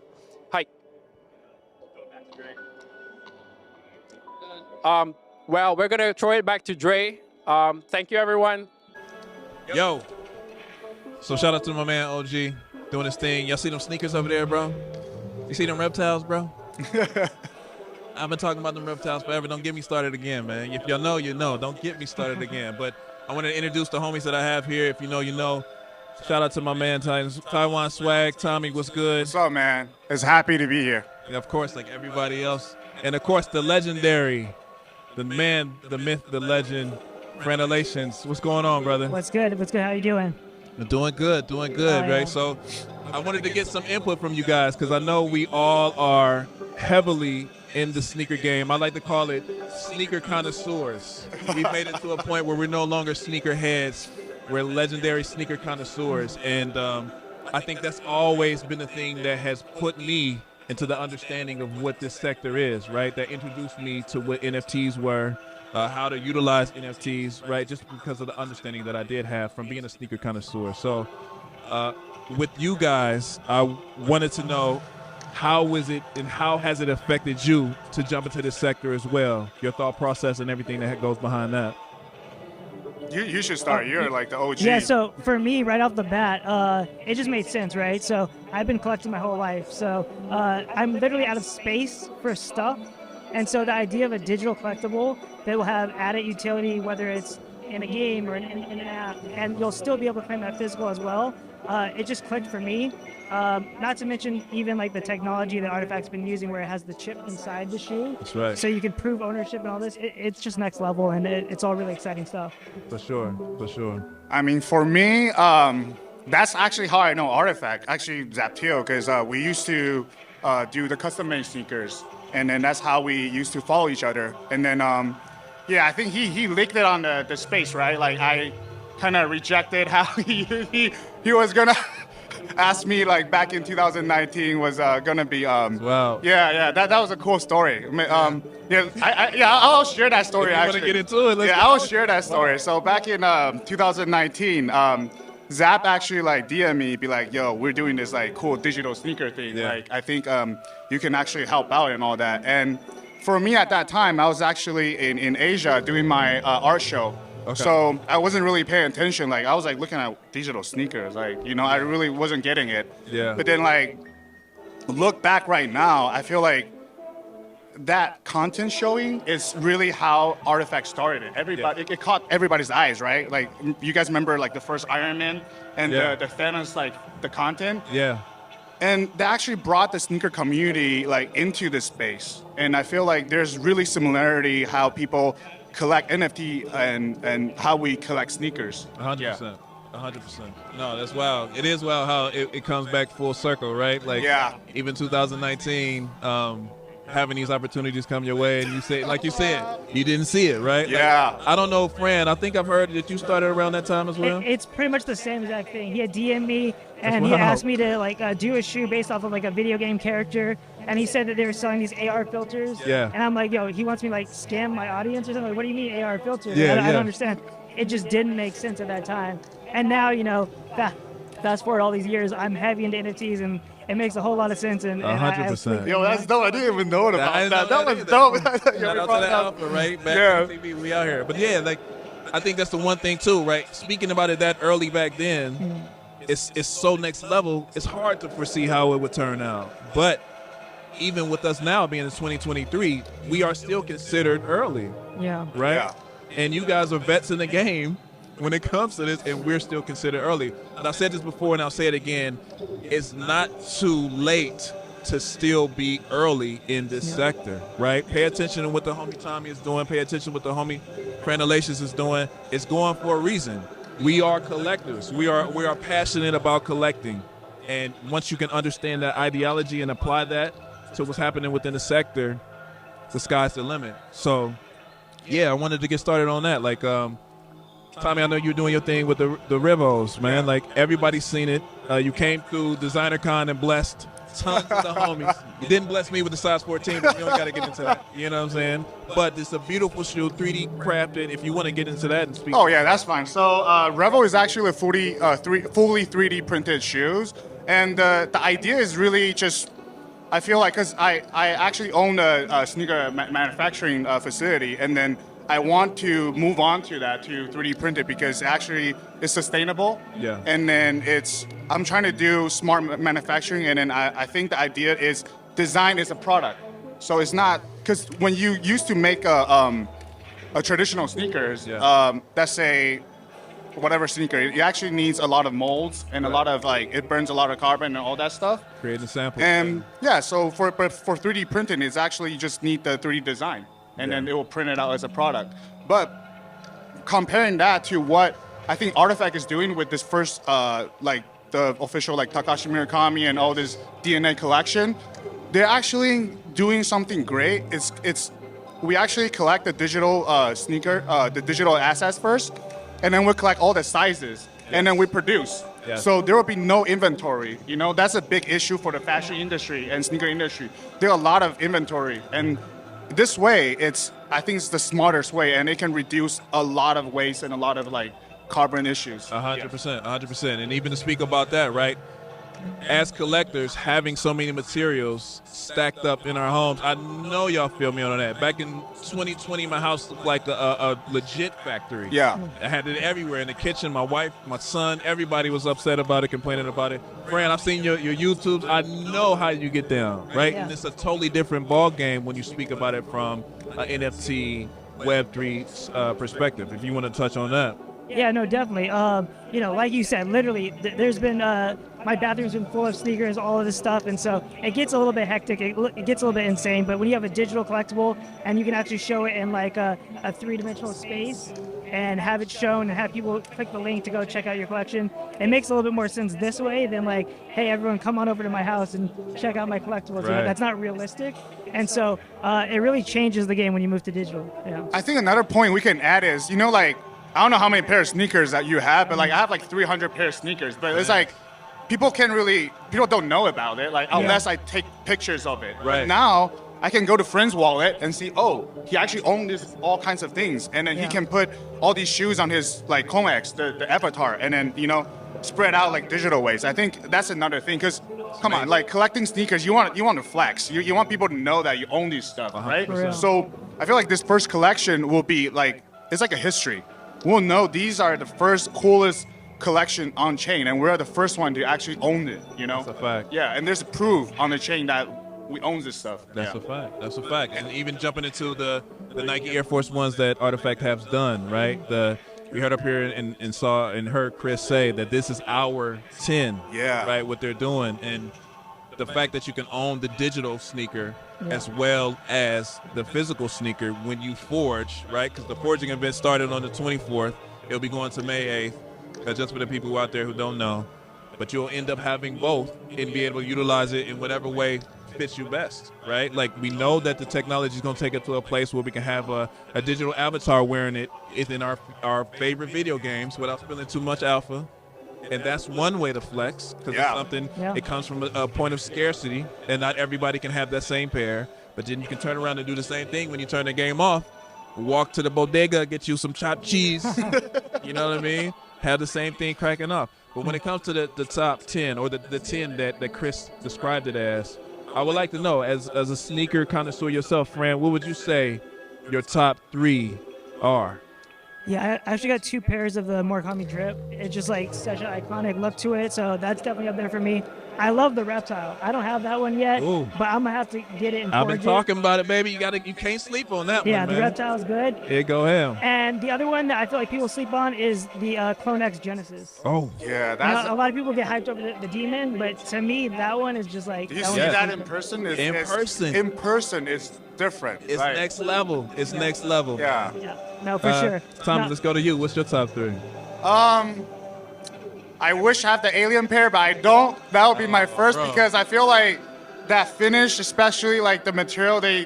はい。Well, we're gonna throw it back to Dre. Thank you, everyone. Yo. So shout out to my man OG doing his thing. Y'all see them sneakers over there, bro? You see them reptiles, bro? I've been talking about them reptiles forever. Don't get me started again, man. If y'all know, you know. Don't get me started again. But I want to introduce the homies that I have here. If you know, you know. Shout out to my man Taiwan Swag. Tommy, what's good? What's up, man? It's happy to be here. And of course, like everybody else. And of course, the legendary, the man, the myth, the legend, Frenelations. What's going on, brother? What's good? What's good? How you doing? Doing good, right? So I wanted to get some input from you guys because I know we all are heavily in the sneaker game. I like to call it sneaker connoisseurs. We've made it to a point where we're no longer sneaker heads. We're legendary sneaker connoisseurs. And I think that's always been the thing that has put me into the understanding of what this sector is, right? That introduced me to what NFTs were, how to utilize NFTs, right? Just because of the understanding that I did have from being a sneaker connoisseur. So with you guys, I wanted to know, how is it and how has it affected you to jump into this sector as well? Your thought process and everything that goes behind that. You should start. You're like the OG. Yeah, so for me, right off the bat, it just made sense, right? So I've been collecting my whole life. So I'm literally out of space for stuff. And so the idea of a digital collectible that will have added utility, whether it's in a game or in an app, and you'll still be able to claim that physical as well, it just clicked for me. Not to mention even like the technology that Artifact's been using where it has the chip inside the shoe. That's right. So you can prove ownership and all this. It's just next level, and it's all really exciting stuff. For sure. I mean, for me, that's actually how I know Artifact, actually Zaptio, because we used to do the custom-made sneakers, and then that's how we used to follow each other. And then, I think he linked it on the space, right? Like I kind of rejected how he was gonna ask me like back in 2019 was gonna be wow. Yeah, that was a cool story. I'll share that story. If you actually want to get into it, I'll share that story. So back in 2019, Zap actually like DM me, be like, yo, we're doing this like cool digital sneaker thing. Yeah. Like I think you can actually help out and all that. And for me at that time, I was actually in Asia doing my art show. Okay. So I wasn't really paying attention. Like I was like looking at digital sneakers. Like, I really wasn't getting it. Yeah. But then like look back right now, I feel like that content showing is really how Artifact started it. Everybody, it caught everybody's eyes, right? Like you guys remember like the first Iron Man and the Thanos, like the content. Yeah. And they actually brought the sneaker community like into this space. And I feel like there's really similarity how people collect NFT and how we collect sneakers. 100%. 100%. No, that's wild. It is wild how it comes back full circle, right? Like even 2019, having these opportunities come your way, and you say, like you said, you didn't see it, right? Yeah. Like, I don't know, Fran. I think I've heard that you started around that time as well. It's pretty much the same exact thing. He had DM'd me and he asked me to like do a shoe based off of like a video game character, and he said that they were selling these AR filters. Yeah. And I'm like, yo, he wants me to like scam my audience or something. Like, what do you mean AR filters? Yeah, I don't understand. It just didn't make sense at that time. And now, fast forward all these years, I'm heavy into NFTs and it makes a whole lot of sense. And 100%. Yo, that's dope. I didn't even know about that. That was either. dope. Shout out to the Alpha, right? Back on TV, we out here. But yeah, like I think that's the one thing too, right? Speaking about it that early back then, it's so next level. It's hard to foresee how it would turn out. But even with us now being in 2023, we are still considered early. Yeah. Right? Yeah. And you guys are vets in the game when it comes to this, and we're still considered early. And I said this before, and I'll say it again. It's not too late to still be early in this sector, right? Pay attention to what the homie Tommy is doing. Pay attention to what the homie Pranalacious is doing. It's going for a reason. We are collectors. We are passionate about collecting. And once you can understand that ideology and apply that to what's happening within the sector, the sky's the limit. So, yeah, I wanted to get started on that. Like, Tommy, I know you're doing your thing with the Rivos, man. Like, everybody's seen it. You came through DesignerCon and blessed tons of the homies. You didn't bless me with the size 14, but we don't got to get into that. You know what I'm saying? But it's a beautiful shoe, 3D crafted. If you want to get into that and speak. Oh, yeah, that's fine. So Revo is actually fully 3D printed shoes. And the idea is really just, I feel like, because I actually own a sneaker manufacturing facility, and then I want to move on to that, to 3D print it, because actually it's sustainable. Yeah. And then I'm trying to do smart manufacturing, and then I think the idea is design is a product. So it's not, because when you used to make a traditional sneakers, let's say whatever sneaker, it actually needs a lot of molds and a lot of it burns a lot of carbon and all that stuff. Creating samples. And yeah, so for 3D printing, it's actually you just need the 3D design, and then it will print it out as a product. But comparing that to what I think Artifact is doing with this first, the official Takashi Murakami and all this DNA collection, they're actually doing something great. We actually collect the digital sneaker, the digital assets first, and then we collect all the sizes, and then we produce. Yes. So there will be no inventory. You know, that's a big issue for the fashion industry and sneaker industry. There are a lot of inventory, and this way, I think it's the smartest way, and it can reduce a lot of waste and a lot of carbon issues. 100%. And even to speak about that, right? As collectors, having so many materials stacked up in our homes, I know y'all feel me on that. Back in 2020, my house looked like a legit factory. Yeah. I had it everywhere in the kitchen. My wife, my son, everybody was upset about it, complaining about it. Fran, I've seen your YouTubes. I know how you get down, right? Yeah. And it's a totally different ball game when you speak about it from an NFT, Web3 perspective. If you want to touch on that. Yeah, no, definitely. Like you said, literally, there's been my bathroom's been full of sneakers, all of this stuff, and so it gets a little bit hectic. It gets a little bit insane. But when you have a digital collectible and you can actually show it in a three-dimensional space and have it shown and have people click the link to go check out your collection, it makes a little bit more sense this way than hey, everyone, come on over to my house and check out my collectibles. Right. That's not realistic, and so it really changes the game when you move to digital. Yeah. I think another point we can add is, I don't know how many pair of sneakers that you have, but I have 300 pair of sneakers. But it's people don't know about it, unless I take pictures of it. Right. But now I can go to friend's wallet and see, he actually owns all kinds of things, and then he can put all these shoes on his Comex, the avatar, and then spread out digital ways. I think that's another thing, because come on, collecting sneakers, you want to flex. You want people to know that you own these stuff, right? So I feel like this first collection will be it's like a history. We'll know these are the first coolest collection on chain, and we're the first one to actually own it. That's a fact. Yeah, and there's a proof on the chain that we own this stuff. That's a fact. That's a fact. And even jumping into the Nike Air Force Ones that Artifact has done, right? We heard up here and saw and heard Chris say that this is our 10. Yeah. Right, what they're doing. And the fact that you can own the digital sneaker as well as the physical sneaker when you forge, right? Because the forging event started on the 24th. It'll be going to May 8th. Just for the people out there who don't know. But you'll end up having both and be able to utilize it in whatever way fits you best, right? We know that the technology is going to take it to a place where we can have a digital avatar wearing it in our favorite video games without spilling too much alpha. And that's one way to flex, because it's something, it comes from a point of scarcity, and not everybody can have that same pair. But then you can turn around and do the same thing when you turn the game off. Walk to the bodega, get you some chopped cheese. You know what I mean? Have the same thing cracking off. But when it comes to the top 10, or the 10 that Chris described it as, I would like to know, as a sneaker connoisseur yourself, Fran, what would you say your top 3 are? Yeah, I actually got 2 pairs of the Murakami drip. It's just such an iconic look to it, so that's definitely up there for me. I love the reptile. I don't have that one yet, Ooh. but I'm gonna have to get it and I've been forge it. talking about it, baby. You can't sleep on that Yeah, one, the man. reptile's good. Yeah, go ahead. And the other one that I feel like people sleep on is the Clone X Genesis. Oh, Yeah, You that's. know, a lot of people get hyped over the demon, but to me, that one is just like. Do you that see one's that just- in person? In person. In person, it's different. it's right? next level. It's next level. Yeah. Yeah, no, for sure. Tom, No, let's go to you. What's your top 3? I wish I had the alien pair, but I don't. That would be my first bro. because I feel like that finish, especially like the material they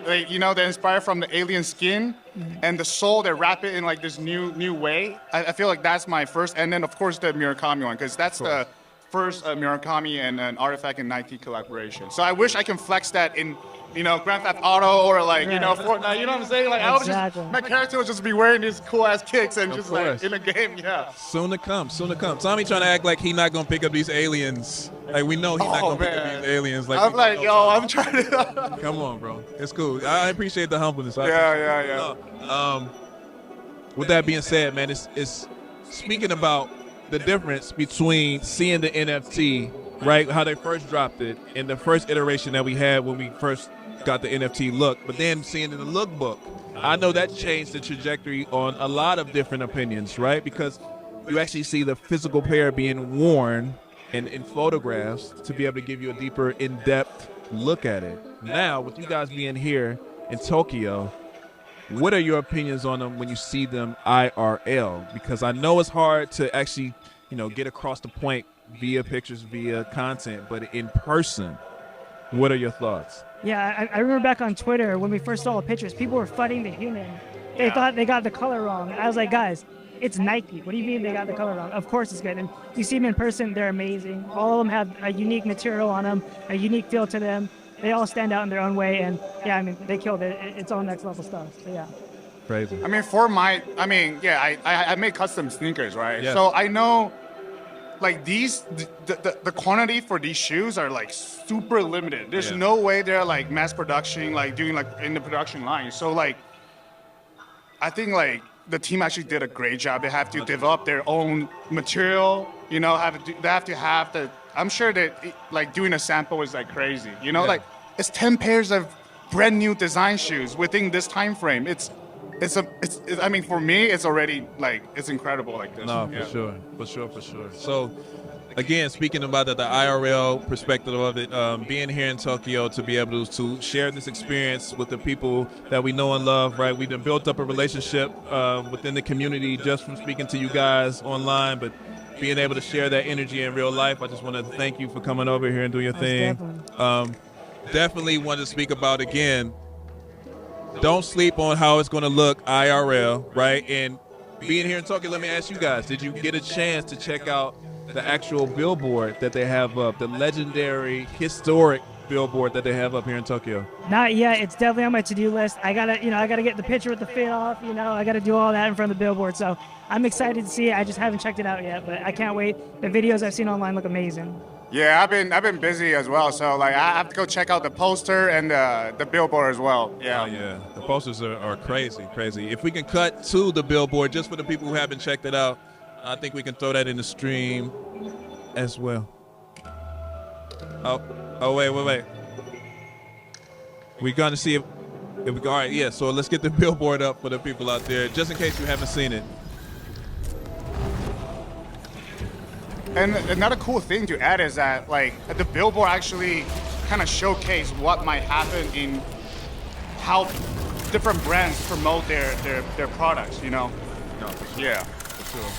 inspire from the alien skin and the soul, they wrap it in like this new way. I feel like that's my first, and then of course the Murakami one because that's the first Murakami and an Artifact and Nike collaboration. So I wish I can flex that in, Grand Theft Auto or like, Right. Fortnite. You know what I'm saying? Like I would Exactly. just, my character would just be wearing these cool ass kicks and just course. like in a game. Yeah. Soon to come. Soon to come. Tommy trying to act like he not gonna pick up these aliens. Like we know he's not Oh, gonna pick up man. these aliens. Like I'm we like, know yo, Tommy. I'm trying to. Come on, bro. It's cool. I appreciate the humbleness. Yeah. With that being said, man, it's speaking about the difference between seeing the NFT, right? How they first dropped it in the first iteration that we had when we first got the NFT look, but then seeing in the lookbook. I know that changed the trajectory on a lot of different opinions, right? Because you actually see the physical pair being worn in photographs to be able to give you a deeper, in-depth look at it. Now, with you guys being here in Tokyo, what are your opinions on them when you see them IRL? Because I know it's hard to actually, get across the point via pictures, via content, but in person, what are your thoughts? Yeah, I remember back on Twitter when we first saw the pictures, people were fighting the human. They thought they got the color wrong. I was like, guys, it's Nike. What do you mean they got the color wrong? Of course it's good. And you see them in person, they're amazing. All of them have a unique material on them, a unique feel to them. They all stand out in their own way. And yeah, I mean, they killed it. It's all next level stuff. So yeah. Crazy. I mean, I make custom sneakers, right? Yeah. So I know, like the quantity for these shoes are like super limited. There's Yeah. no way they're like mass production, like doing like in the production line. So like, I think like the team actually did a great job. They have to develop their own material. They have to have the. I'm sure that like doing a sample is like crazy. Yeah. Like it's 10 pairs of brand new design shoes within this time frame. I mean, for me, it's already like it's incredible like this. No, Yeah. for sure. So, again, speaking about the IRL perspective of it, being here in Tokyo to be able to share this experience with the people that we know and love, right? We've been built up a relationship within the community just from speaking to you guys online, but being able to share that energy in real life. I just want to thank you for coming over here and doing your thing. Definitely want to speak about, again, don't sleep on how it's going to look IRL, right? And being here in Tokyo, let me ask you guys, did you get a chance to check out the actual billboard that they have up, the legendary, historic billboard that they have up here in Tokyo? Not yet. It's definitely on my to-do list. I gotta get the picture with the fit off. I gotta do all that in front of the billboard. So I'm excited to see it. I just haven't checked it out yet, but I can't wait. The videos I've seen online look amazing. Yeah, I've been busy as well, so like I have to go check out the poster and the billboard as well. Yeah. Oh, yeah. The posters are crazy. If we can cut to the billboard, just for the people who haven't checked it out, I think we can throw that in the stream as well. Oh, wait. We're going to see if we go. All right, yeah, so let's get the billboard up for the people out there, just in case you haven't seen it. And another cool thing to add is that like the billboard actually kind of showcase what might happen in how different brands promote their products, No, for sure. Yeah. For sure.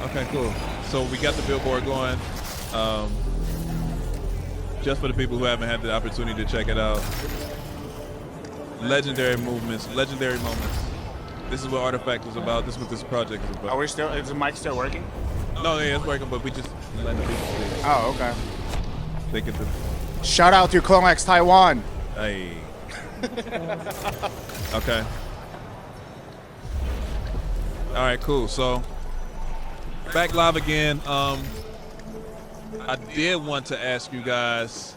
Okay, cool. So we got the billboard going. Just for the people who haven't had the opportunity to check it out. Legendary moments. This is what Artifact is about. This is what this project is about. Is the mic still working? No, yeah, it's working, but we just letting the people see. Oh, okay. They get the. Shout out to Clone X Taiwan. Hey. Okay. All right, cool. So back live again. I did want to ask you guys.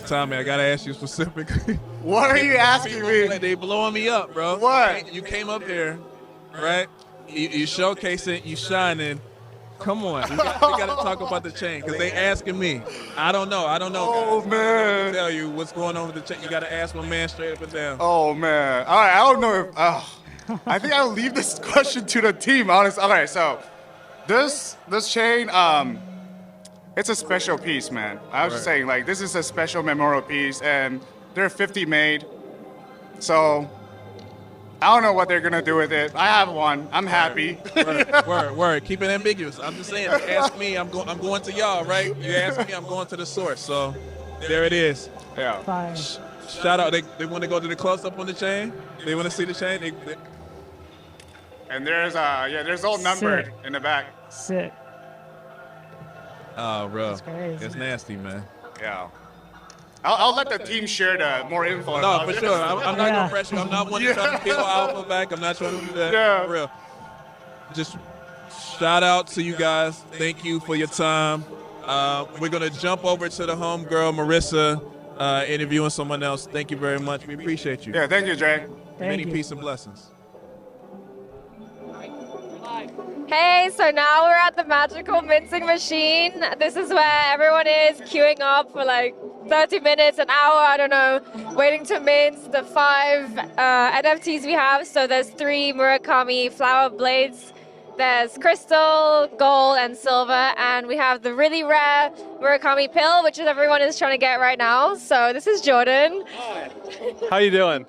Tommy, I gotta ask you specifically. What are you asking me? They blowing me up, bro. What? You came up here, right? You showcasing, you shining. Come on, we got to talk about the chain because they asking me. I don't know. Oh, guys. man. Tell you what's going on with the chain. You got to ask my man straight up and down. Oh man. All right. I don't know if. I think I'll leave this question to the team. Honestly. Okay. So, this chain, it's a special piece, man. I was just saying, like, this is a special memorial piece, and there are 50 made. So, I don't know what they're gonna do with it. I have one. I'm happy. Word. Keep it ambiguous. I'm just saying. Ask me. I'm going to y'all, right? You ask me. I'm going to the source. So, there it is. Yeah. Fire. Shout out. They want to go to the close up on the chain. They want to see the chain. And there's all numbered in the back. Sick. Oh, bro. That's crazy. It's nasty, man. Yeah. I'll let the team share the more info. No, about for it. sure. I'm not going to pressure you. I'm not one to try to peel Alpha back. I'm not trying to do that. Yeah. For real. Just shout out to you guys. Thank you for your time. We're going to jump over to the homegirl, Marissa, interviewing someone else. Thank you very much. We appreciate you. Yeah, thank you, Jay. Many you. peace and blessings. Hey, so now we're at the magical mincing machine. This is where everyone is queuing up for like 30 minutes, an hour, I don't know, waiting to mince the 5 NFTs we have. So there's 3 Murakami flower blades. There's crystal, gold, and silver. And we have the really rare Murakami pill, which everyone is trying to get right now. So this is Jordan. How you doing?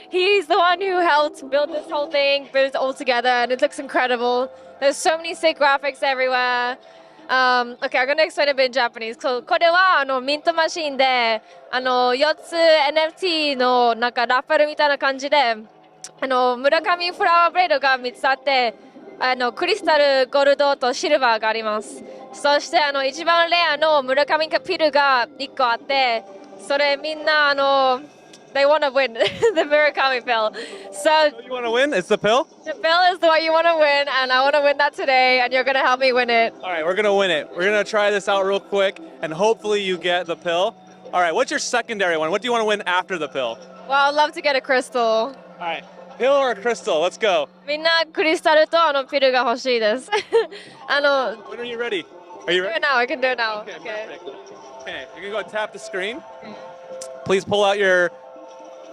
He's the one who helped build this whole thing, put it all together, and it looks incredible. There's so many sick graphics everywhere. Okay, I'm gonna explain a bit in Japanese. So, これはミントマシンで4つ NFT のなんかラッフルみたいな感じで村上フラワーブレードが3つあってクリスタル、ゴールドとシルバーがあります。そして一番レアの村上ピルが1個あって、それみんなthey want to win the Murakami pill. So You want to win? It's the pill? the pill is the one you want to win, and I want to win that today, and you're going to help me win it. All right, we're going to win it. We're going to try this out real quick, and hopefully you get the pill. All right, what's your secondary one? What do you want to win after the pill? Well, I'd love to get a crystal. All right, pill or a crystal? Let's go. みんなクリスタルとピルが欲しいです。When are you ready? Are you do ready? it now. I can do it now. Okay, perfect. Okay, you're going to go tap the screen. Please pull out your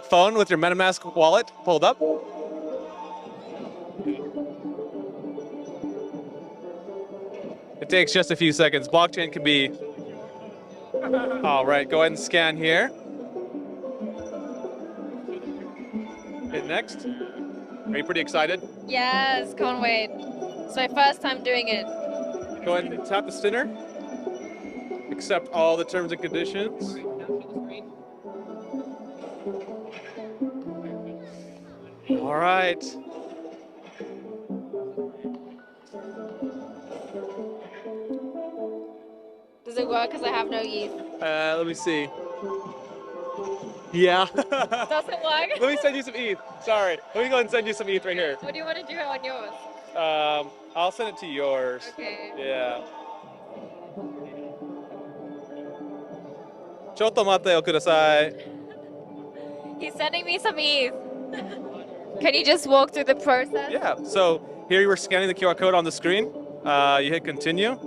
phone with your MetaMask wallet pulled up. It takes just a few seconds. Blockchain can be... All right, go ahead and scan here. Hit next. Are you pretty excited? Yes, can't wait. It's my first time doing it. Go ahead and tap the spinner. Accept all the terms and conditions. All right. Does it work because I have no ETH? Let me see. Yeah. Does it work? Let me send you some ETH. Sorry. Let me go ahead and send you some ETH right here. What do you want to do on yours? I'll send it to yours. Okay. Yeah. ちょっと待ってください. He's sending me some ETH. Can you just walk through the process? Yeah. So here you were scanning the QR code on the screen. You hit continue.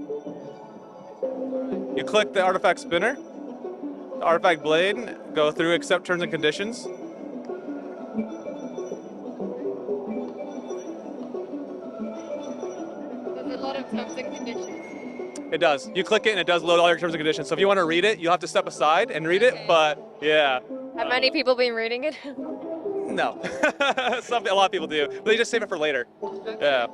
You click the artifact spinner, the artifact blade, go through accept terms and conditions. There's a lot of terms and conditions. It does. You click it and it does load all your terms and conditions. So if you want to read it, you'll have to step aside and read it. But yeah. Have many people been reading it? No. A lot of people do. But they just save it for later. Yeah.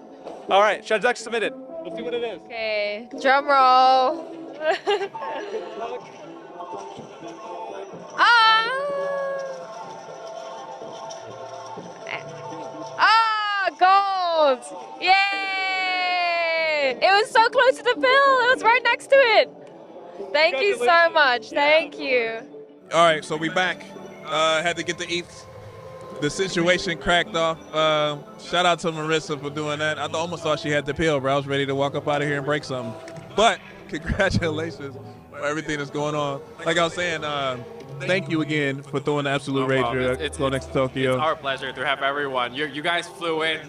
All right. Transaction submitted. Let's see what it is. Okay. Drum roll. Gold! Yay! It was so close to the pill. It was right next to it. Thank you so much. Thank you. All right, so we back. Had to get the ETH. The situation cracked off. Shout out to Marissa for doing that. I almost thought she had the pill, bro. I was ready to walk up out of here and break something. But congratulations for everything that's going on. Like I was saying, thank you again for throwing the absolute rager. It's next to Tokyo. It's our pleasure to have everyone. You guys flew in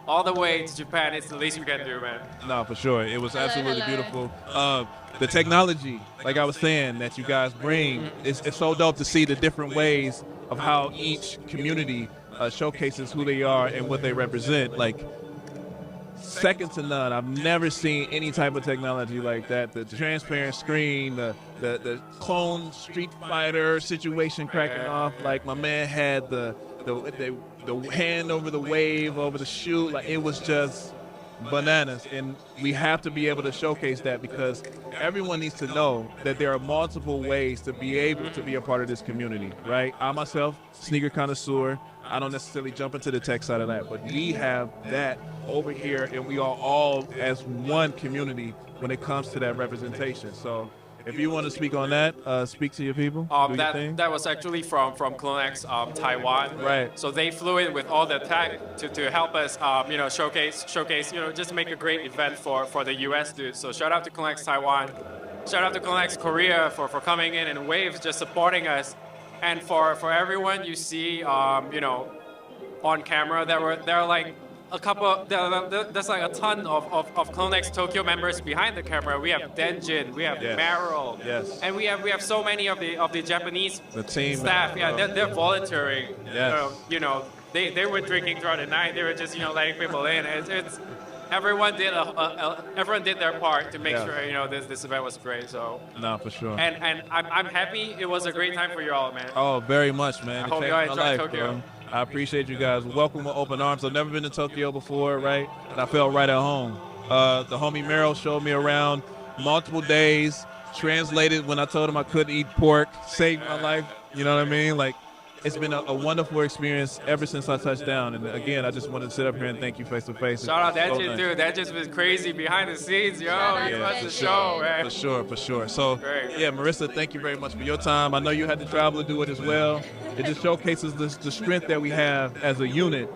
all the way to Japan. It's the least we can do, man. No, for sure. It was absolutely beautiful. The technology, like I was saying, that you guys bring, it's so dope to see the different ways of how each community showcases who they are and what they represent. Like, second to none. I've never seen any type of technology like that. The transparent screen, the clone Street Fighter situation cracking off. Like, my man had the hand over the wave, over the shoot. Like, it was just bananas. And we have to be able to showcase that because everyone needs to know that there are multiple ways to be able to be a part of this community, right? I myself, sneaker connoisseur, I don't necessarily jump into the tech side of that, but we have that over here, and we are all as one community when it comes to that representation. So if you want to speak on that, speak to your people. That was actually from CloneX Taiwan. Right. So they flew in with all the tech to help us, showcase, just make a great event for the US dudes. So shout out to CloneX Taiwan. Shout out to CloneX Korea for coming in waves, just supporting us. And for everyone you see, on camera, there are like a couple. There's like a ton of CloneX Tokyo members behind the camera. We have Denjin, we have Meryl, and we have so many of the Japanese staff. Yeah, they're volunteering. Yes. They were drinking throughout the night. They were just letting people in. It's everyone did their part to make sure this event was great. So no, for sure. And I'm happy it was a great time for you all, man. Oh, very much, man. I hope you all enjoyed Tokyo. Bro. I appreciate you guys. Welcome with open arms. I've never been to Tokyo before, right? And I felt right at home. The homie Meryl showed me around multiple days, translated when I told him I couldn't eat pork, saved my life. You know what I mean? Like, it's been a wonderful experience ever since I touched down. And again, I just wanted to sit up here and thank you face to face. Shout out Denjin, dude. That just was crazy behind the scenes, yo. He was the show, man. For sure. So, yeah, Marissa, thank you very much for your time. I know you had to travel to do it as well. It just showcases the strength that we have as a unit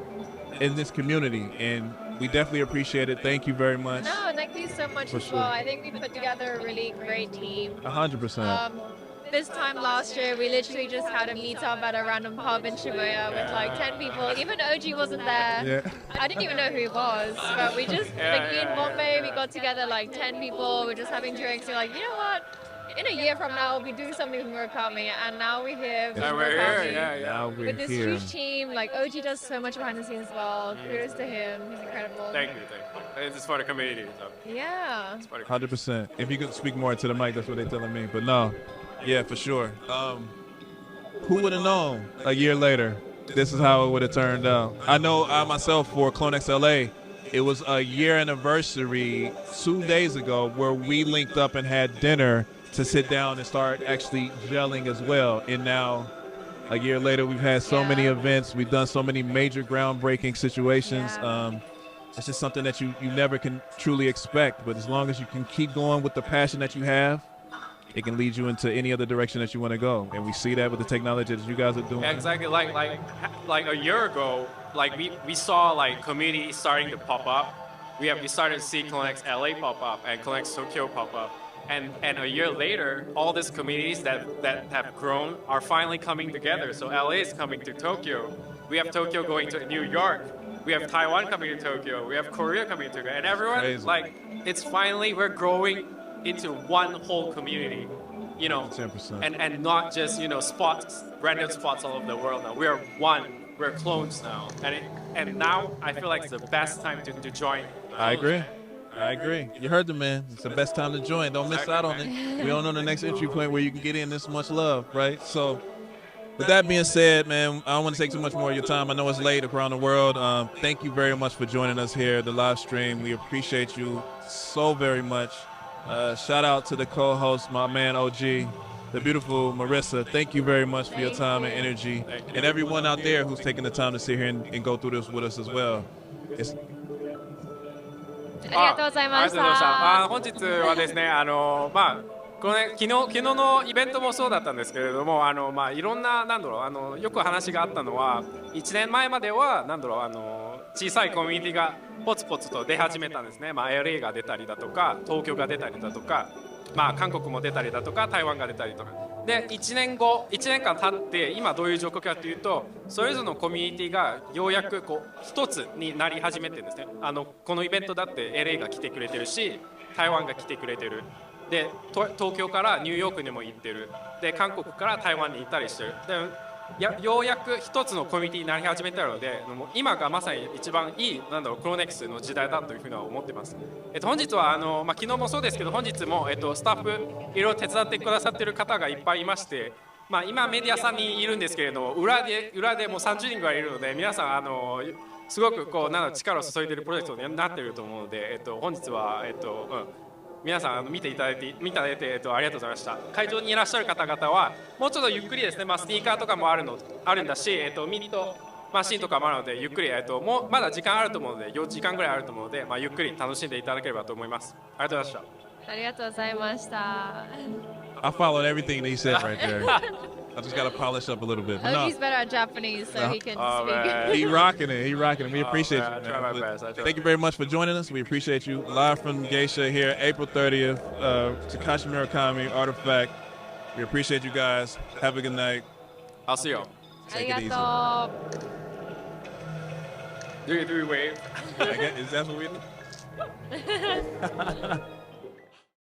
in this community. And we definitely appreciate it. Thank you very much. No, thank you so much as well. I think we put together a really great team. 100%. This time last year, we literally just had a meetup at a random pub in Shibuya with like 10 people. Even OG wasn't there. Yeah. I didn't even know who he was, but we just, like me and Bombay, we got together like 10 people. We're just having drinks. We're like, you know what? In a year from now, we'll be doing something with Murakami, and now we're here with Murakami. Now we're with this here. huge team. Like OG does so much behind the scenes as well. Kudos to him. He's incredible. Thank you. It's for the community. So. Yeah. 100%. If you could speak more to the mic, that's what they're telling me. But no. Yeah, for sure. Who would have known a year later this is how it would have turned out? I know I myself, for CloneX LA, it was a year anniversary 2 days ago where we linked up and had dinner to sit down and start actually gelling as well. And now, a year later, we've had so many events. We've done so many major groundbreaking situations. It's just something that you never can truly expect. But as long as you can keep going with the passion that you have, it can lead you into any other direction that you want to go. And we see that with the technology that you guys are doing. Yeah, exactly. Like a year ago, like we saw like communities starting to pop up. We started to see CloneX LA pop up and CloneX Tokyo pop up. And a year later, all these communities that have grown are finally coming together. So LA is coming to Tokyo. We have Tokyo going to New York. We have Taiwan coming to Tokyo. We have Korea coming to Tokyo. And everyone, it's finally, we're growing into one whole community, 10%. and not just, random spots all over the world now. We are one. We're clones now. And now I feel like it's the best time to join. I agree. You heard the man. It's the best time to join. Don't miss out on it. We don't know the next entry point where you can get in this much love, right? So with that being said, man, I don't want to take too much more of your time. I know it's late around the world. Thank you very much for joining us here, the live stream. We appreciate you so very much. Shout out to the co-host, my man OG, the beautiful Marissa. Thank you very much for your time and energy. And everyone out there who's taking the time to sit here and go through this with us as well. ありがとうございました。本日はですね、このね、昨日のイベントもそうだったんですけれども、いろんな、よく話があったのは、1年前までは、小さいコミュニティがポツポツと出始めたんですね。LA が出たりだとか、東京が出たりだとか、まあ、韓国も出たりだとか台湾が出たりとかで1年間経って今どういう状況かというとそれぞれのコミュニティがようやくこう一つになり始めてるんですね。このイベントだって LA が来てくれてるし台湾が来てくれてるで東京からニューヨークにも行ってるで韓国から台湾に行ったりしてるでようやく一つのコミュニティになり始めたのでもう今がまさに一番いいクロネクスの時代だというふうには思ってます。本日は昨日もそうですけど本日も、スタッフいろいろ手伝ってくださっている方がいっぱいいまして、今メディアさんにいるんですけれども裏でもう30人ぐらいいるので皆さんすごくこう力を注いでいるプロジェクトになっていると思うので、本日は皆さん見ていただいてありがとうございました。会場にいらっしゃる方々はもうちょっとゆっくりですね、スニーカーとかもあるんだし、ミニとマシンとかもあるのでゆっくり、もうまだ時間あると思うので4時間ぐらいあると思うので、ゆっくり楽しんでいただければと思います。ありがとうございました。ありがとうございました。I followed everything that he said right there. I just got to polish up a little bit. I hope he's better at Japanese so he can speak. He rocking it. He rocking it. We appreciate man, you. I try my best. Thank you very much for joining us. We appreciate you. Live from Geisai here, April 30th. Takashi Murakami, Artifact. We appreciate you guys. Have a good night. I'll see you. Take it easy. Do we wave? Is that what we do?